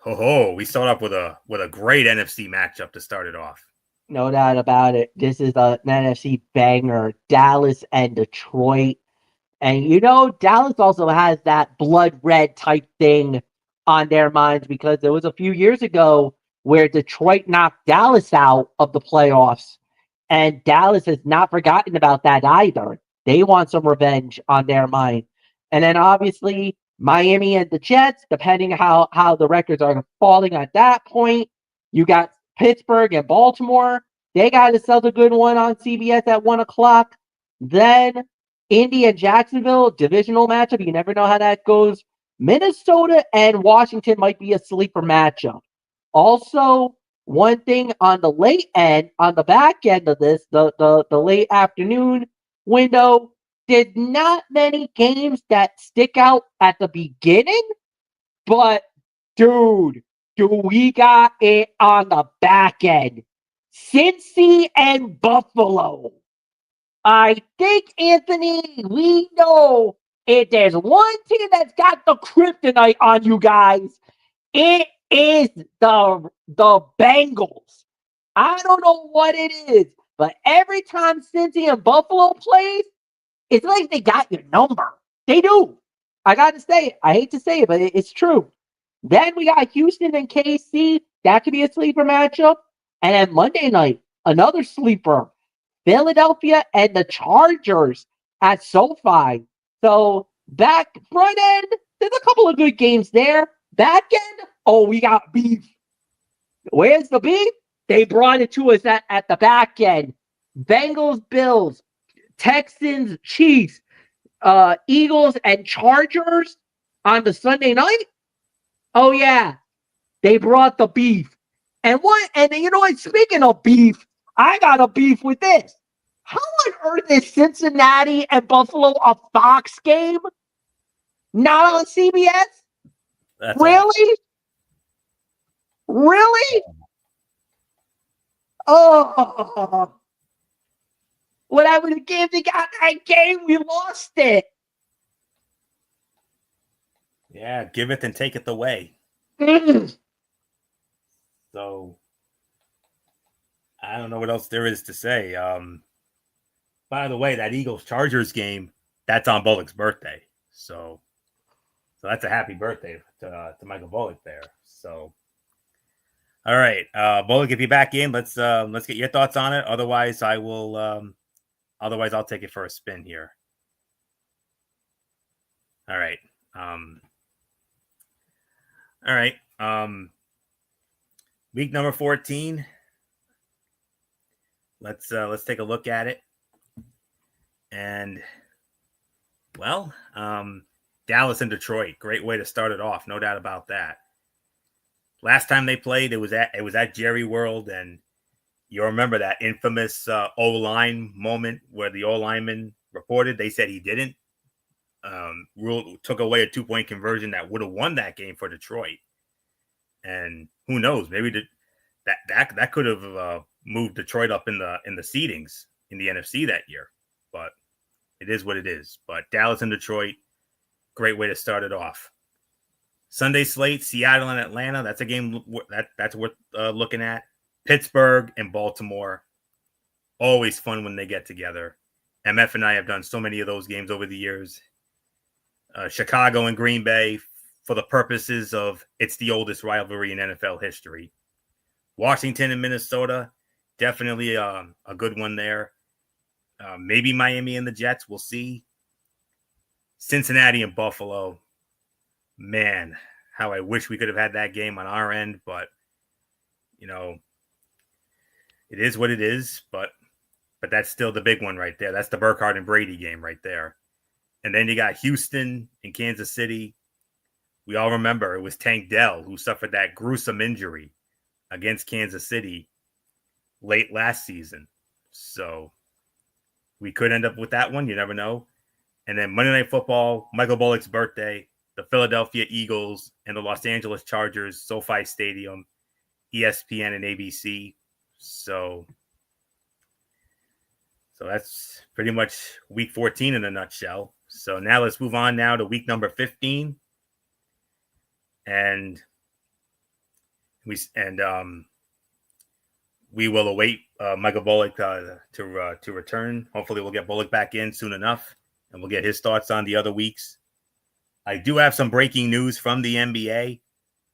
we start off with a great NFC matchup to start it off. No doubt about it. This is an NFC banger. Dallas and Detroit. And you know, Dallas also has that blood red type thing on their minds because it was a few years ago where Detroit knocked Dallas out of the playoffs. And Dallas has not forgotten about that either. They want some revenge on their mind. And then obviously Miami and the Jets, depending how the records are falling at that point. You got Pittsburgh and Baltimore. They got themselves a good one on CBS at 1 o'clock. Then Indy and Jacksonville, divisional matchup. You never know how that goes. Minnesota and Washington might be a sleeper matchup. Also, one thing on the late end, on the back end of this, the late afternoon window, did not many games that stick out at the beginning, but dude, do we got it on the back end. Cincy and Buffalo. I think, Anthony, we know if there's one team that's got the kryptonite on you guys, it is the Bengals. I don't know what it is, but every time Cincy and Buffalo plays, it's like they got your number. They do. I got to say, I hate to say it, but it's true. Then we got Houston and KC. That could be a sleeper matchup. And then Monday night, another sleeper. Philadelphia and the Chargers at SoFi. So back front end, there's a couple of good games there. Back end, we got beef. Where's the beef? They brought it to us at the back end. Bengals, Bills, Texans, Chiefs, Eagles, and Chargers on the Sunday night. Oh yeah, they brought the beef. And what? And you know what? Speaking of beef, I got a beef with this. How on earth is Cincinnati and Buffalo a Fox game? Not on CBS? That's really? Awesome. Really? Oh. What I would have given to got that game, we lost it. Yeah, give it and take it away. Mm. So I don't know what else there is to say. By the way, that Eagles Chargers game, that's on Bullock's birthday. So that's a happy birthday to Michael Bullock there. So all right, Bullock, if you're back in, let's get your thoughts on it. Otherwise, I will. Otherwise, I'll take it for a spin here. All right. All right. Week number 14. Let's take a look at it. And Well, Dallas and Detroit, great way to start it off, no doubt about that. Last time they played, it was at Jerry World, and you remember that infamous O-line moment where the O-lineman reported they said he didn't. Rule took away a 2-point conversion that would have won that game for Detroit, and who knows, maybe that could have moved Detroit up in the seedings in the NFC that year. But it is what it is. But Dallas and Detroit, great way to start it off. Sunday slate, Seattle and Atlanta. That's a game that's worth looking at. Pittsburgh and Baltimore, always fun when they get together. MF and I have done so many of those games over the years. Chicago and Green Bay, for the purposes of it's the oldest rivalry in NFL history. Washington and Minnesota, definitely a good one there. Maybe Miami and the Jets, we'll see. Cincinnati and Buffalo, man, how I wish we could have had that game on our end, but it is what it is. But that's still the big one right there. That's the Burkhardt and Brady game right there. And then you got Houston and Kansas City. We all remember it was Tank Dell who suffered that gruesome injury against Kansas City late last season. So we could end up with that one. You never know. And then Monday Night Football, Michael Bullock's birthday, the Philadelphia Eagles and the Los Angeles Chargers, SoFi Stadium, ESPN and ABC. So that's pretty much week 14 in a nutshell. So now let's move on now to week number 15. And we will await Michael Bullock to return. Hopefully we'll get Bullock back in soon enough, and we'll get his thoughts on the other weeks. I do have some breaking news from the NBA.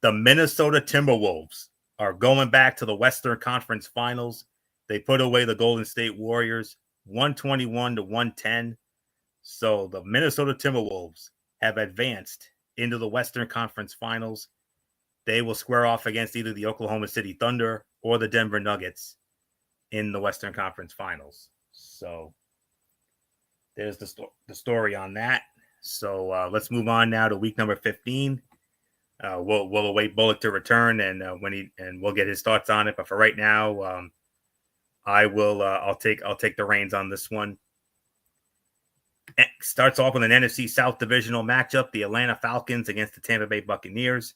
The Minnesota Timberwolves are going back to the Western Conference Finals. They put away the Golden State Warriors 121-110. So the Minnesota Timberwolves have advanced into the Western Conference Finals. They will square off against either the Oklahoma City Thunder or the Denver Nuggets in the Western Conference Finals. So there's the story on that. So let's move on now to week number 15. We'll await Bullock to return, and we'll get his thoughts on it. But for right now, I'll take the reins on this one. It starts off with an NFC South divisional matchup: the Atlanta Falcons against the Tampa Bay Buccaneers,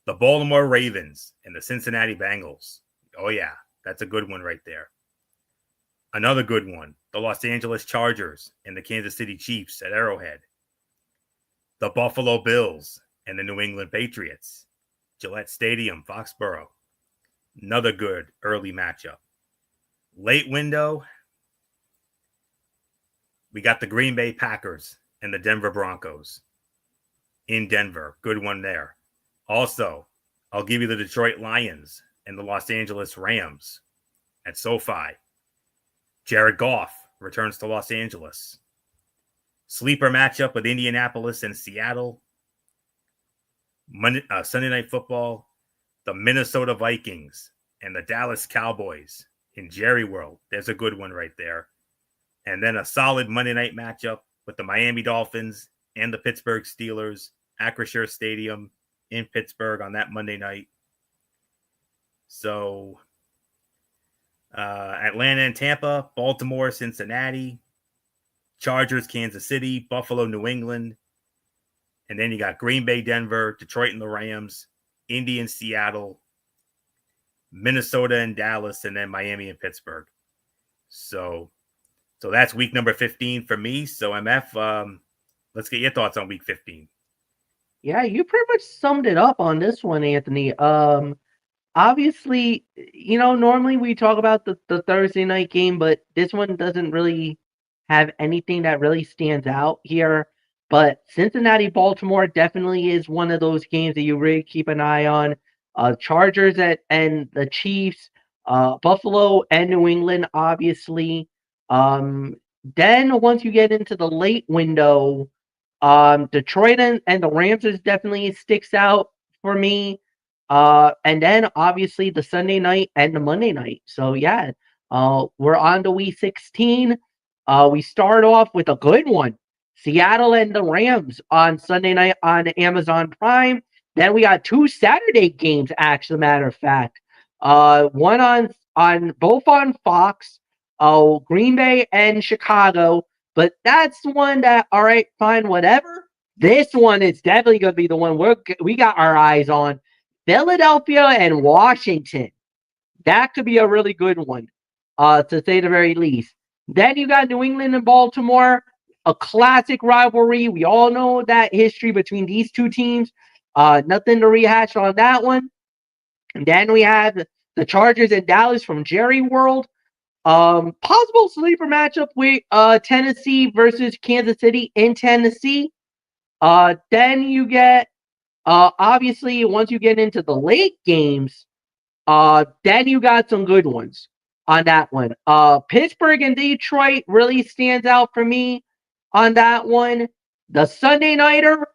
the Baltimore Ravens and the Cincinnati Bengals. Oh yeah, that's a good one right there. Another good one: the Los Angeles Chargers and the Kansas City Chiefs at Arrowhead, the Buffalo Bills and the New England Patriots, Gillette Stadium, Foxborough. Another good early matchup. Late window, we got the Green Bay Packers and the Denver Broncos in Denver. Good one there. Also, I'll give you the Detroit Lions and the Los Angeles Rams at SoFi. Jared Goff returns to Los Angeles. Sleeper matchup with Indianapolis and Seattle. Sunday Night Football, the Minnesota Vikings and the Dallas Cowboys in Jerry World. There's a good one right there. And then a solid Monday night matchup with the Miami Dolphins and the Pittsburgh Steelers, Acrisure Stadium in Pittsburgh on that Monday night. So Atlanta and Tampa, Baltimore, Cincinnati, Chargers, Kansas City, Buffalo, New England. And then you got Green Bay, Denver, Detroit and the Rams, Indy and Seattle, Minnesota and Dallas, and then Miami and Pittsburgh. So that's week number 15 for me. So MF, let's get your thoughts on week 15. Yeah, you pretty much summed it up on this one, Anthony. Obviously, normally we talk about the Thursday night game, but this one doesn't really have anything that really stands out here. But Cincinnati, Baltimore definitely is one of those games that you really keep an eye on. Chargers and the Chiefs, Buffalo and New England, obviously. Then once you get into the late window, Detroit and the Rams definitely sticks out for me. And then obviously the Sunday night and the Monday night. So yeah, we're on to week 16. We start off with a good one. Seattle and the Rams on Sunday night on Amazon Prime. Then we got 2 Saturday games, actually, matter of fact. One on both on Fox, Green Bay and Chicago. But that's one that, all right, fine, whatever. This one is definitely going to be the one we got our eyes on. Philadelphia and Washington. That could be a really good one, to say the very least. Then you got New England and Baltimore, a classic rivalry. We all know that history between these two teams. Nothing to rehash on that one. And then we have the Chargers and Dallas from Jerry World. Possible sleeper matchup with Tennessee versus Kansas City in Tennessee. Then you get obviously once you get into the late games, then you got some good ones on that one. Pittsburgh and Detroit really stands out for me on that one. The Sunday nighter,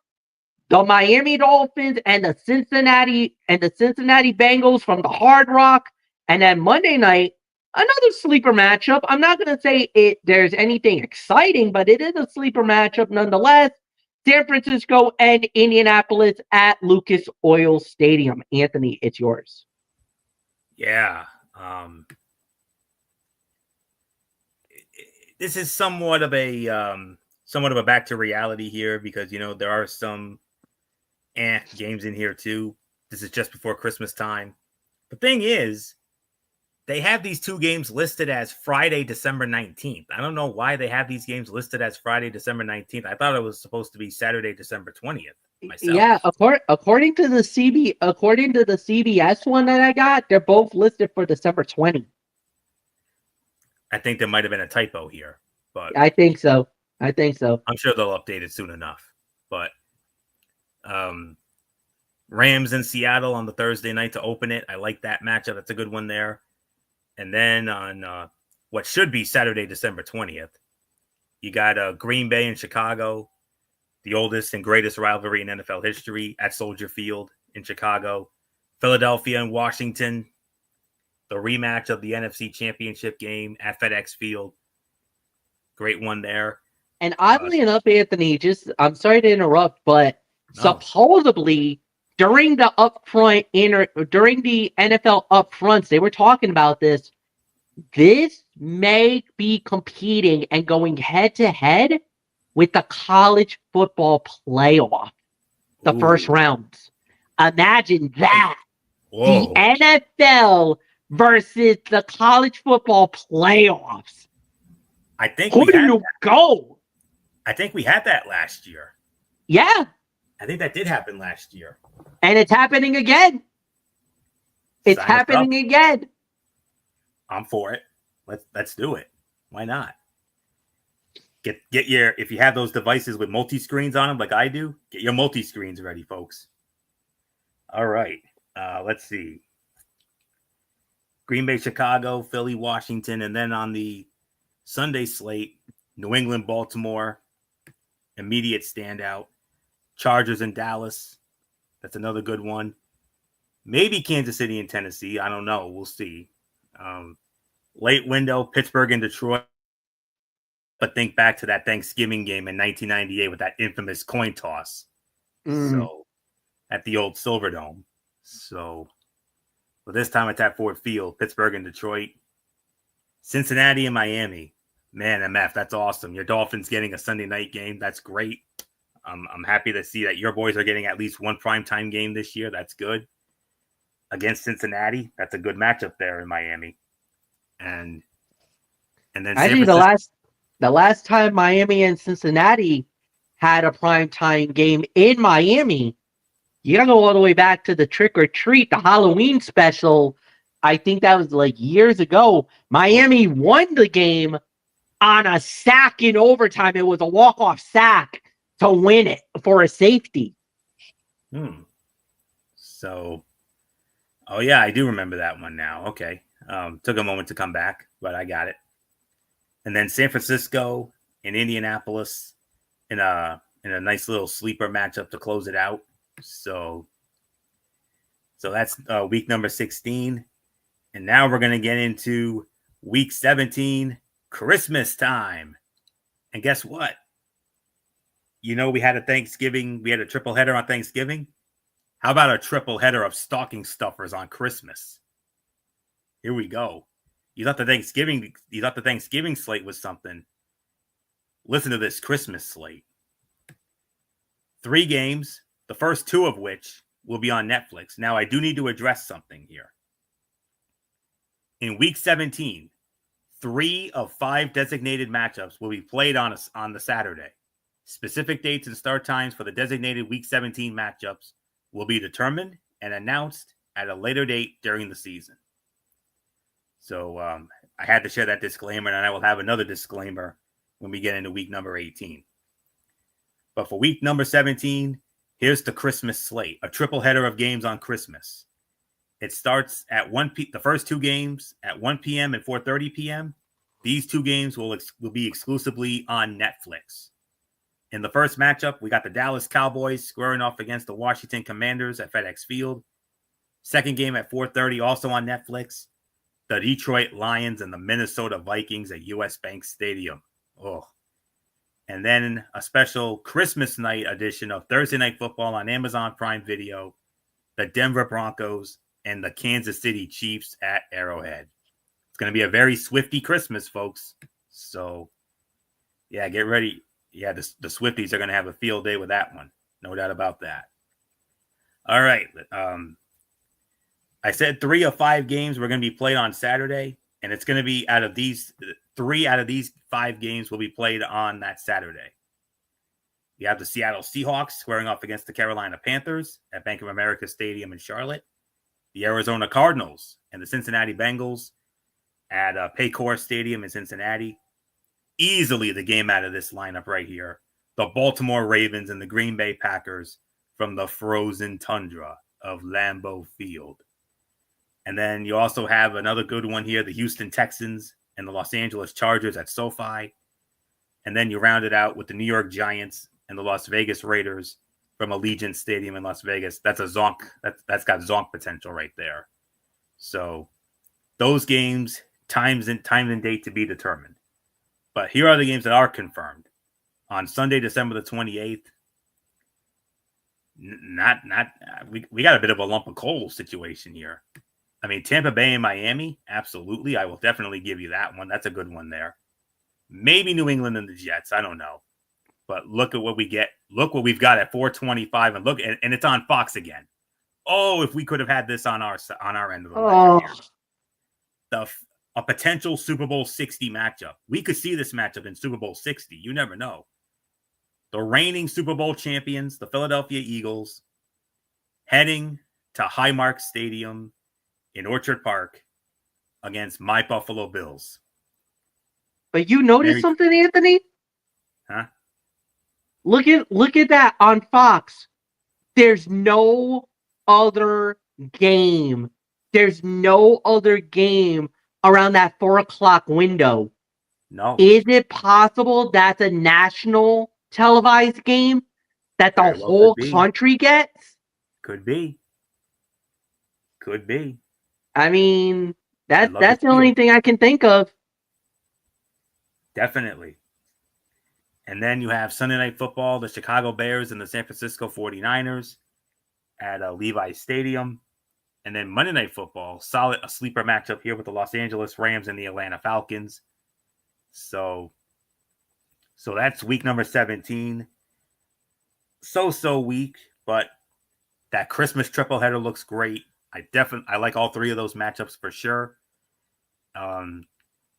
the Miami Dolphins and the Cincinnati Bengals from the Hard Rock. And then Monday night, another sleeper matchup. I'm not going to say there's anything exciting, but it is a sleeper matchup nonetheless. San Francisco and Indianapolis at Lucas Oil Stadium. Anthony, it's yours. Yeah. This is somewhat of a back to reality here because there are some games in here too. This is just before Christmas time. The thing is, they have these two games listed as Friday, December 19th. I don't know why they have these games listed as Friday, December 19th. I thought it was supposed to be Saturday, December 20th. Myself. Yeah, according to the CBS one that I got, they're both listed for December 20. I think there might have been a typo here, but I think so. I'm sure they'll update it soon enough. But Rams in Seattle on the Thursday night to open it. I like that matchup. That's a good one there. And then on what should be Saturday, December 20th, you got Green Bay and Chicago, the oldest and greatest rivalry in NFL history at Soldier Field in Chicago. Philadelphia and Washington, the rematch of the NFC Championship game at FedEx Field. Great one there. And oddly enough, Anthony, I'm sorry to interrupt, but supposedly during the during the NFL upfronts, they were talking about this. This may be competing and going head to head with the college football playoff, the first rounds. Imagine that. Whoa. The NFL versus the college football playoffs. I think Who do you go? I think we had that last year. Yeah. I think that did happen last year. And it's happening again. It's happening again. I'm for it. Let's do it. Why not? Get your, if you have those devices with multi-screens on them like I do, get your multi-screens ready, folks. All right. Let's see. Green Bay, Chicago, Philly, Washington, and then on the Sunday slate, New England, Baltimore, immediate standout. Chargers and Dallas. That's another good one. Maybe Kansas City and Tennessee. I don't know. We'll see. Late window, Pittsburgh and Detroit. But think back to that Thanksgiving game in 1998 with that infamous coin toss. So at the old Silverdome. So but this time it's at Ford Field, Pittsburgh and Detroit. Cincinnati and Miami. Man, MF, that's awesome. Your Dolphins getting a Sunday night game. That's great. I'm happy to see that your boys are getting at least one primetime game this year. That's good. Against Cincinnati, that's a good matchup there in Miami. And then actually the last time Miami and Cincinnati had a primetime game in Miami, you gotta go all the way back to the Trick or Treat, the Halloween special. I think that was like years ago. Miami won the game on a sack in overtime. It was a walk-off sack to win it for a safety. So, oh yeah, I do remember that one now. Okay. Took a moment to come back, but I got it. And then San Francisco and Indianapolis in a nice little sleeper matchup to close it out. So that's week number 16. And now we're going to get into week 17, Christmas time. And guess what? we had a triple header on Thanksgiving. How about a triple header of stocking stuffers on Christmas? Here we go. You thought the Thanksgiving slate was something. Listen to this Christmas slate. 3 games, the first 2 of which will be on Netflix. Now, I do need to address something here. In week 17, 3 of 5 designated matchups will be played on the Saturday. Specific dates and start times for the designated week 17 matchups will be determined and announced at a later date during the season. So I had to share that disclaimer, and I will have another disclaimer when we get into week number 18. But for week number 17, here's the Christmas slate, a triple header of games on Christmas. It starts at the first 2 games at 1 p.m. and 4:30 p.m. These 2 games will be exclusively on Netflix. In the first matchup, we got the Dallas Cowboys squaring off against the Washington Commanders at FedEx Field. Second game at 4:30, also on Netflix. The Detroit Lions and the Minnesota Vikings at US Bank Stadium. Oh. And then a special Christmas night edition of Thursday Night Football on Amazon Prime Video. The Denver Broncos and the Kansas City Chiefs at Arrowhead. It's going to be a very Swifty Christmas, folks. So, yeah, get ready. Yeah, the Swifties are going to have a field day with that one. No doubt about that. All right. I said 3 of 5 games were going to be played on Saturday, and it's going to be 3 out of these 5 games will be played on that Saturday. You have the Seattle Seahawks squaring off against the Carolina Panthers at Bank of America Stadium in Charlotte. The Arizona Cardinals and the Cincinnati Bengals at Paycor Stadium in Cincinnati. Easily the game out of this lineup right here. The Baltimore Ravens and the Green Bay Packers from the frozen tundra of Lambeau Field. And then you also have another good one here, the Houston Texans and the Los Angeles Chargers at SoFi. And then you round it out with the New York Giants and the Las Vegas Raiders from Allegiant Stadium in Las Vegas. That's a zonk. That's got zonk potential right there. So those games, times and date to be determined. But here are the games that are confirmed. On Sunday, December the 28th, we got a bit of a lump of coal situation here. I mean, Tampa Bay and Miami, absolutely. I will definitely give you that one. That's a good one there. Maybe New England and the Jets. I don't know. But look at what we get. Look what we've got at 425, and look, and it's on Fox again. Oh, if we could have had this on our end of the ledger here. A potential Super Bowl 60 matchup. We could see this matchup in Super Bowl 60. You never know. The reigning Super Bowl champions, the Philadelphia Eagles, heading to Highmark Stadium in Orchard Park against my Buffalo Bills. But you noticed something, Anthony? Huh? Look at that on Fox. There's no other game. There's no other game around that 4:00 window. No. Is it possible that's a national televised game that the whole country gets? Could be. I mean, that's the only thing I can think of. Definitely. And then you have Sunday Night Football, the Chicago Bears and the San Francisco 49ers at Levi Stadium. And then Monday Night Football, a sleeper matchup here with the Los Angeles Rams and the Atlanta Falcons. So that's week number 17. So weak, but that Christmas triple header looks great. I like all 3 of those matchups for sure. And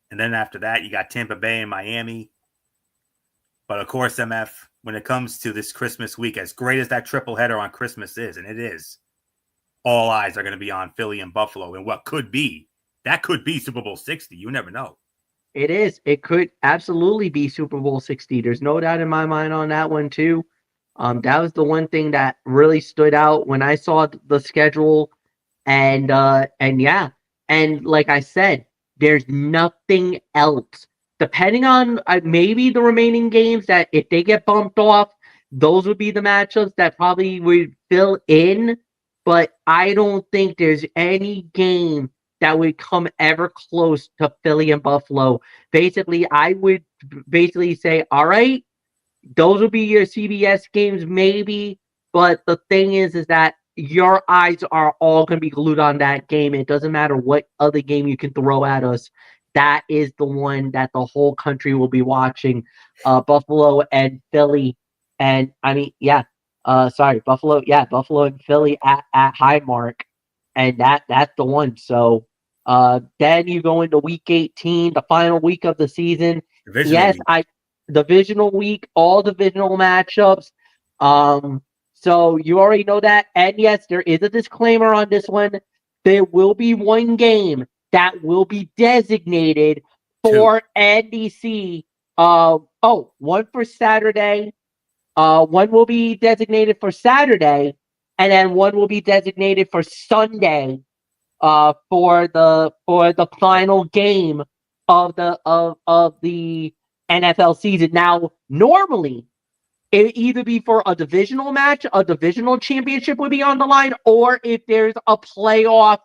then after that, you got Tampa Bay and Miami. But of course, MF, when it comes to this Christmas week, as great as that triple header on Christmas is, and it is, all eyes are going to be on Philly and Buffalo and what could be. That could be Super Bowl 60. You never know. It is. It could absolutely be Super Bowl 60. There's no doubt in my mind on that one, too. That was the one thing that really stood out when I saw the schedule. And yeah. And like I said, there's nothing else. Depending on maybe the remaining games that if they get bumped off, those would be the matchups that probably would fill in. But I don't think there's any game that would come ever close to Philly and Buffalo. Basically, I would say, all right, those will be your CBS games, maybe. But the thing is that your eyes are all going to be glued on that game. It doesn't matter what other game you can throw at us. That is the one that the whole country will be watching. Buffalo and Philly, and I mean, yeah. Sorry, Buffalo. Yeah, Buffalo and Philly at Highmark, and that's the one. So, then you go into Week 18, the final week of the season. Divisional Yes, week. divisional week, all divisional matchups. So you already know that. And yes, there is a disclaimer on this one. There will be one game that will be designated Two. for NBC. One for Saturday. One will be designated for Saturday, and then one will be designated for Sunday. For the final game of the NFL season. Now, normally it would either be for a divisional match, a divisional championship would be on the line, or if there's a playoff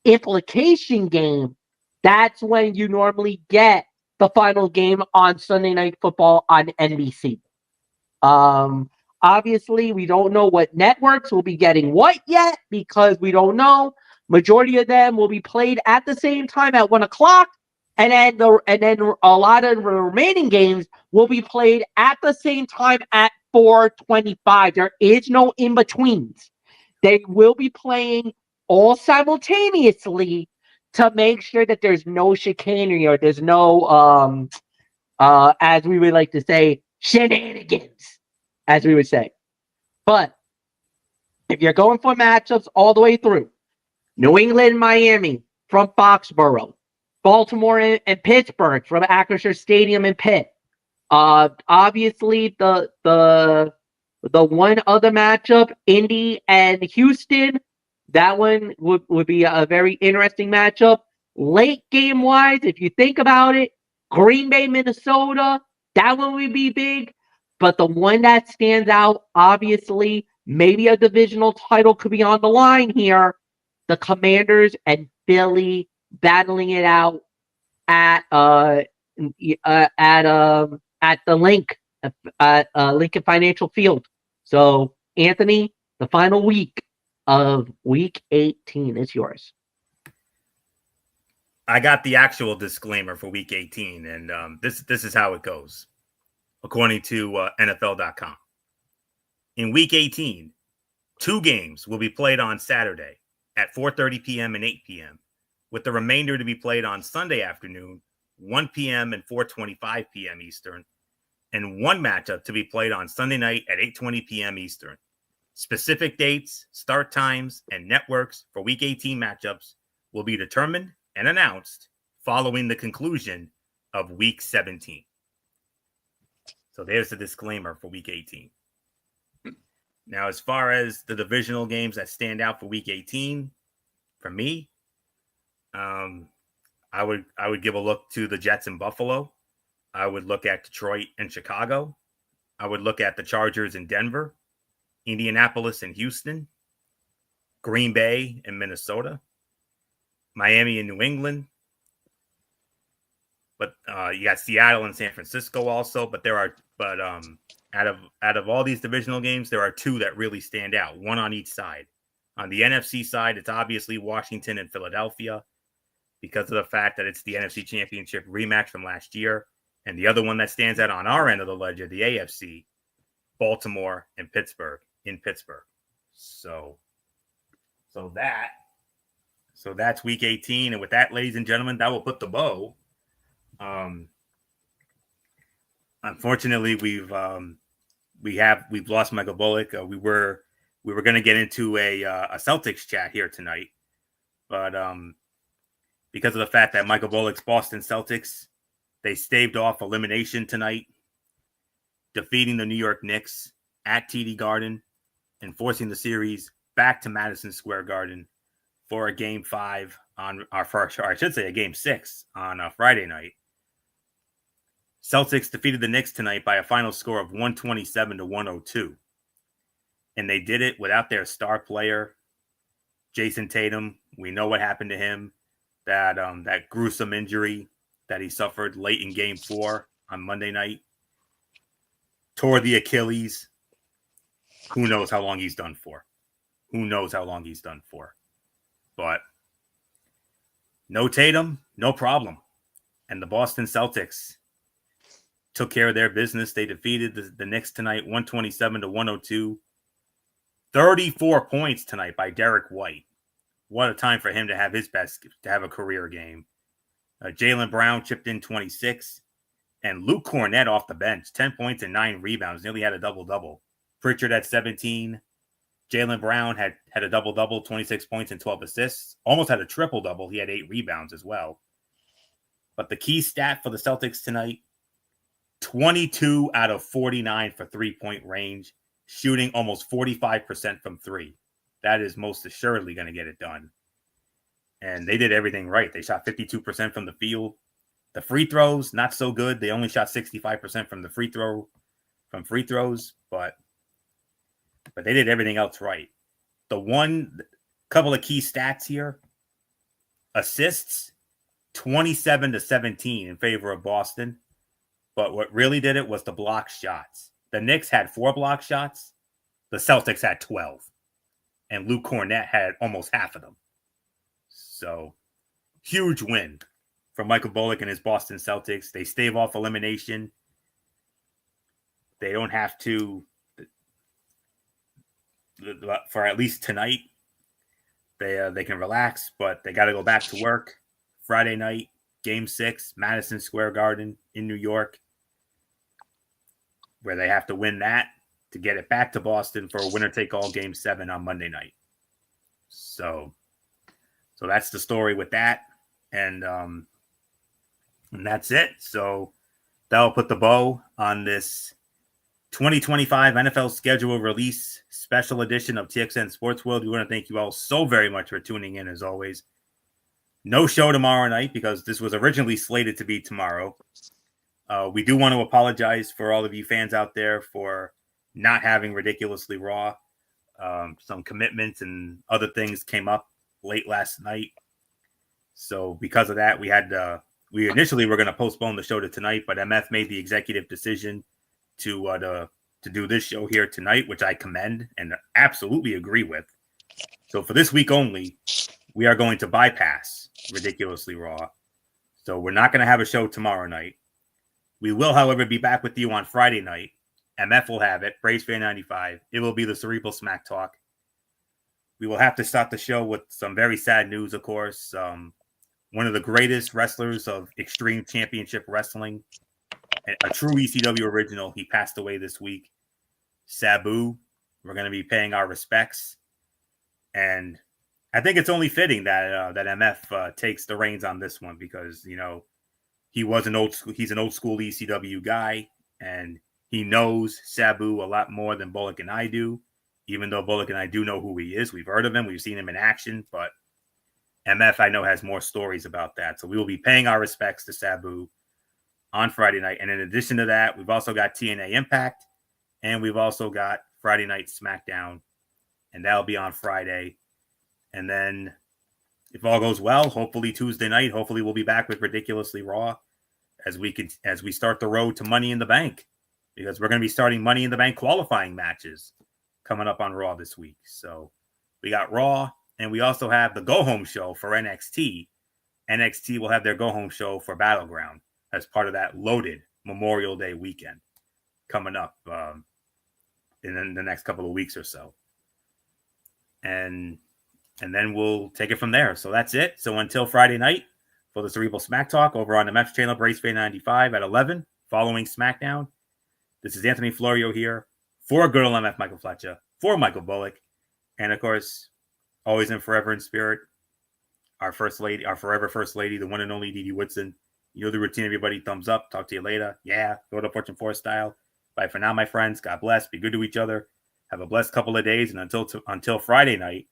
implication game, that's when you normally get the final game on Sunday Night Football on NBC. Um, Obviously, we don't know what networks will be getting what yet because we don't know. Majority of them will be played at the same time at 1 o'clock, and then a lot of the remaining games will be played at the same time at 4:25. There is no in betweens. They will be playing all simultaneously to make sure that there's no chicanery or there's no as we would like to say, shenanigans, as we would say. But if you're going for matchups all the way through, New England, Miami from Foxborough, Baltimore and Pittsburgh from Acrisure Stadium in Pitt. Obviously the one other matchup, Indy and Houston, that one would be a very interesting matchup. Late game wise, if you think about it, Green Bay, Minnesota, that one would be big. But the one that stands out, obviously, maybe a divisional title could be on the line here. The Commanders and Philly battling it out at at the Lincoln Financial Field. So, Anthony, the final week of Week 18 is yours. I got the actual disclaimer for Week 18, and this is how it goes, according to NFL.com. In Week 18, 2 games will be played on Saturday at 4:30 p.m. and 8 p.m., with the remainder to be played on Sunday afternoon, 1 p.m. and 4:25 p.m. Eastern, and one matchup to be played on Sunday night at 8:20 p.m. Eastern. Specific dates, start times, and networks for Week 18 matchups will be determined and announced following the conclusion of Week 17. So there's the disclaimer for Week 18. Now, as far as the divisional games that stand out for Week 18, for me, I would give a look to the Jets and Buffalo. I would look at Detroit and Chicago. I would look at the Chargers in Denver, Indianapolis and Houston, Green Bay and Minnesota, Miami and New England. But you got Seattle and San Francisco also. But out of all these divisional games, there are 2 that really stand out, one on each side. On the NFC side, it's obviously Washington and Philadelphia because of the fact that it's the NFC Championship rematch from last year. And the other one that stands out on our end of the ledger, the AFC, Baltimore and Pittsburgh in Pittsburgh. So that's Week 18. And with that, ladies and gentlemen, that will put the bow. Unfortunately, we've lost Michael Bullock. We were going to get into a Celtics chat here tonight, but because of the fact that Michael Bullock's Boston Celtics, they staved off elimination tonight, defeating the New York Knicks at TD Garden and forcing the series back to Madison Square Garden for a Game 5 on our first, or I should say a Game 6 on a Friday night. Celtics defeated the Knicks tonight by a final score of 127-102. And they did it without their star player, Jason Tatum. We know what happened to him, that gruesome injury that he suffered late in Game 4 on Monday night. tore the Achilles. Who knows how long he's done for? But no Tatum, no problem. And the Boston Celtics took care of their business. They defeated the Knicks tonight, 127-102. 34 points tonight by Derek White. What a time for him to have to have a career game. Jaylen Brown chipped in 26. And Luke Cornett off the bench, 10 points and 9 rebounds, nearly had a double-double. Pritchard at 17. Jaylen Brown had a double-double, 26 points and 12 assists. Almost had a triple-double. He had 8 rebounds as well. But the key stat for the Celtics tonight, 22 out of 49 for three-point range, shooting almost 45% from three. That is most assuredly going to get it done. And they did everything right. They shot 52% from the field. The free throws, not so good. They only shot 65% from free throws, but they did everything else right. The couple of key stats here: assists, 27-17 in favor of Boston. But what really did it was the block shots. The Knicks had 4 block shots. The Celtics had 12. And Luke Cornett had almost half of them. So, huge win for Michael Bullock and his Boston Celtics. They stave off elimination. They don't have to, for at least tonight. They can relax, but they got to go back to work. Friday night, Game 6, Madison Square Garden in New York, where they have to win that to get it back to Boston for a winner-take-all Game 7 on Monday night. So that's the story with that. And that's it. So that'll put the bow on this 2025 NFL schedule release special edition of TXN Sports World. We want to thank you all so very much for tuning in, as always. No show tomorrow night because this was originally slated to be tomorrow. We do want to apologize for all of you fans out there for not having Ridiculously Raw. Some commitments and other things came up late last night. So because of that, we initially were going to postpone the show to tonight, but MF made the executive decision to do this show here tonight, which I commend and absolutely agree with. So for this week only, we are going to bypass Ridiculously Raw. So we're not going to have a show tomorrow night. We will, however, be back with you on Friday night. MF will have it. Braves Fan 95. It will be the Cerebral Smack Talk. We will have to start the show with some very sad news, of course. One of the greatest wrestlers of Extreme Championship Wrestling, a true ECW original, he passed away this week. Sabu. We're going to be paying our respects. And I think it's only fitting that MF takes the reins on this one because, he's an old school ECW guy, and he knows Sabu a lot more than Bullock and I do, even though Bullock and I do know who he is. We've heard of him. We've seen him in action, but MF, I know, has more stories about that. So we will be paying our respects to Sabu on Friday night. And in addition to that, we've also got TNA Impact, and we've also got Friday Night SmackDown, and that'll be on Friday. And then if all goes well, hopefully Tuesday night, hopefully we'll be back with Ridiculously Raw as we start the road to Money in the Bank, because we're going to be starting Money in the Bank qualifying matches coming up on Raw this week. So we got Raw, and we also have the go-home show for NXT. NXT will have their go-home show for Battleground as part of that loaded Memorial Day weekend coming up in the next couple of weeks or so. And then we'll take it from there. So that's it. So until Friday night for the Cerebral Smack Talk over on the MF channel, Brace Fan 95 at 11, following SmackDown. This is Anthony Florio here for good old MF Michael Fletcher, for Michael Bullock, and of course, always and forever in spirit, our first lady, our forever first lady, the one and only Dee Dee Woodson. You know the routine, everybody. Thumbs up. Talk to you later. Yeah, go to Fortune 4 style. Bye for now, my friends. God bless. Be good to each other. Have a blessed couple of days, and until Friday night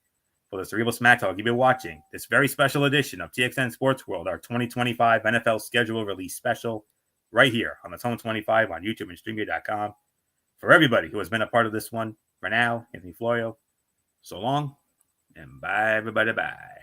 for the Cerebral Smack Talk, you've been watching this very special edition of TXN Sports World, our 2025 NFL schedule release special, right here on the Tone 25 on YouTube and StreamYard.com. For everybody who has been a part of this one, for now, Anthony Florio, so long, and bye, everybody, bye.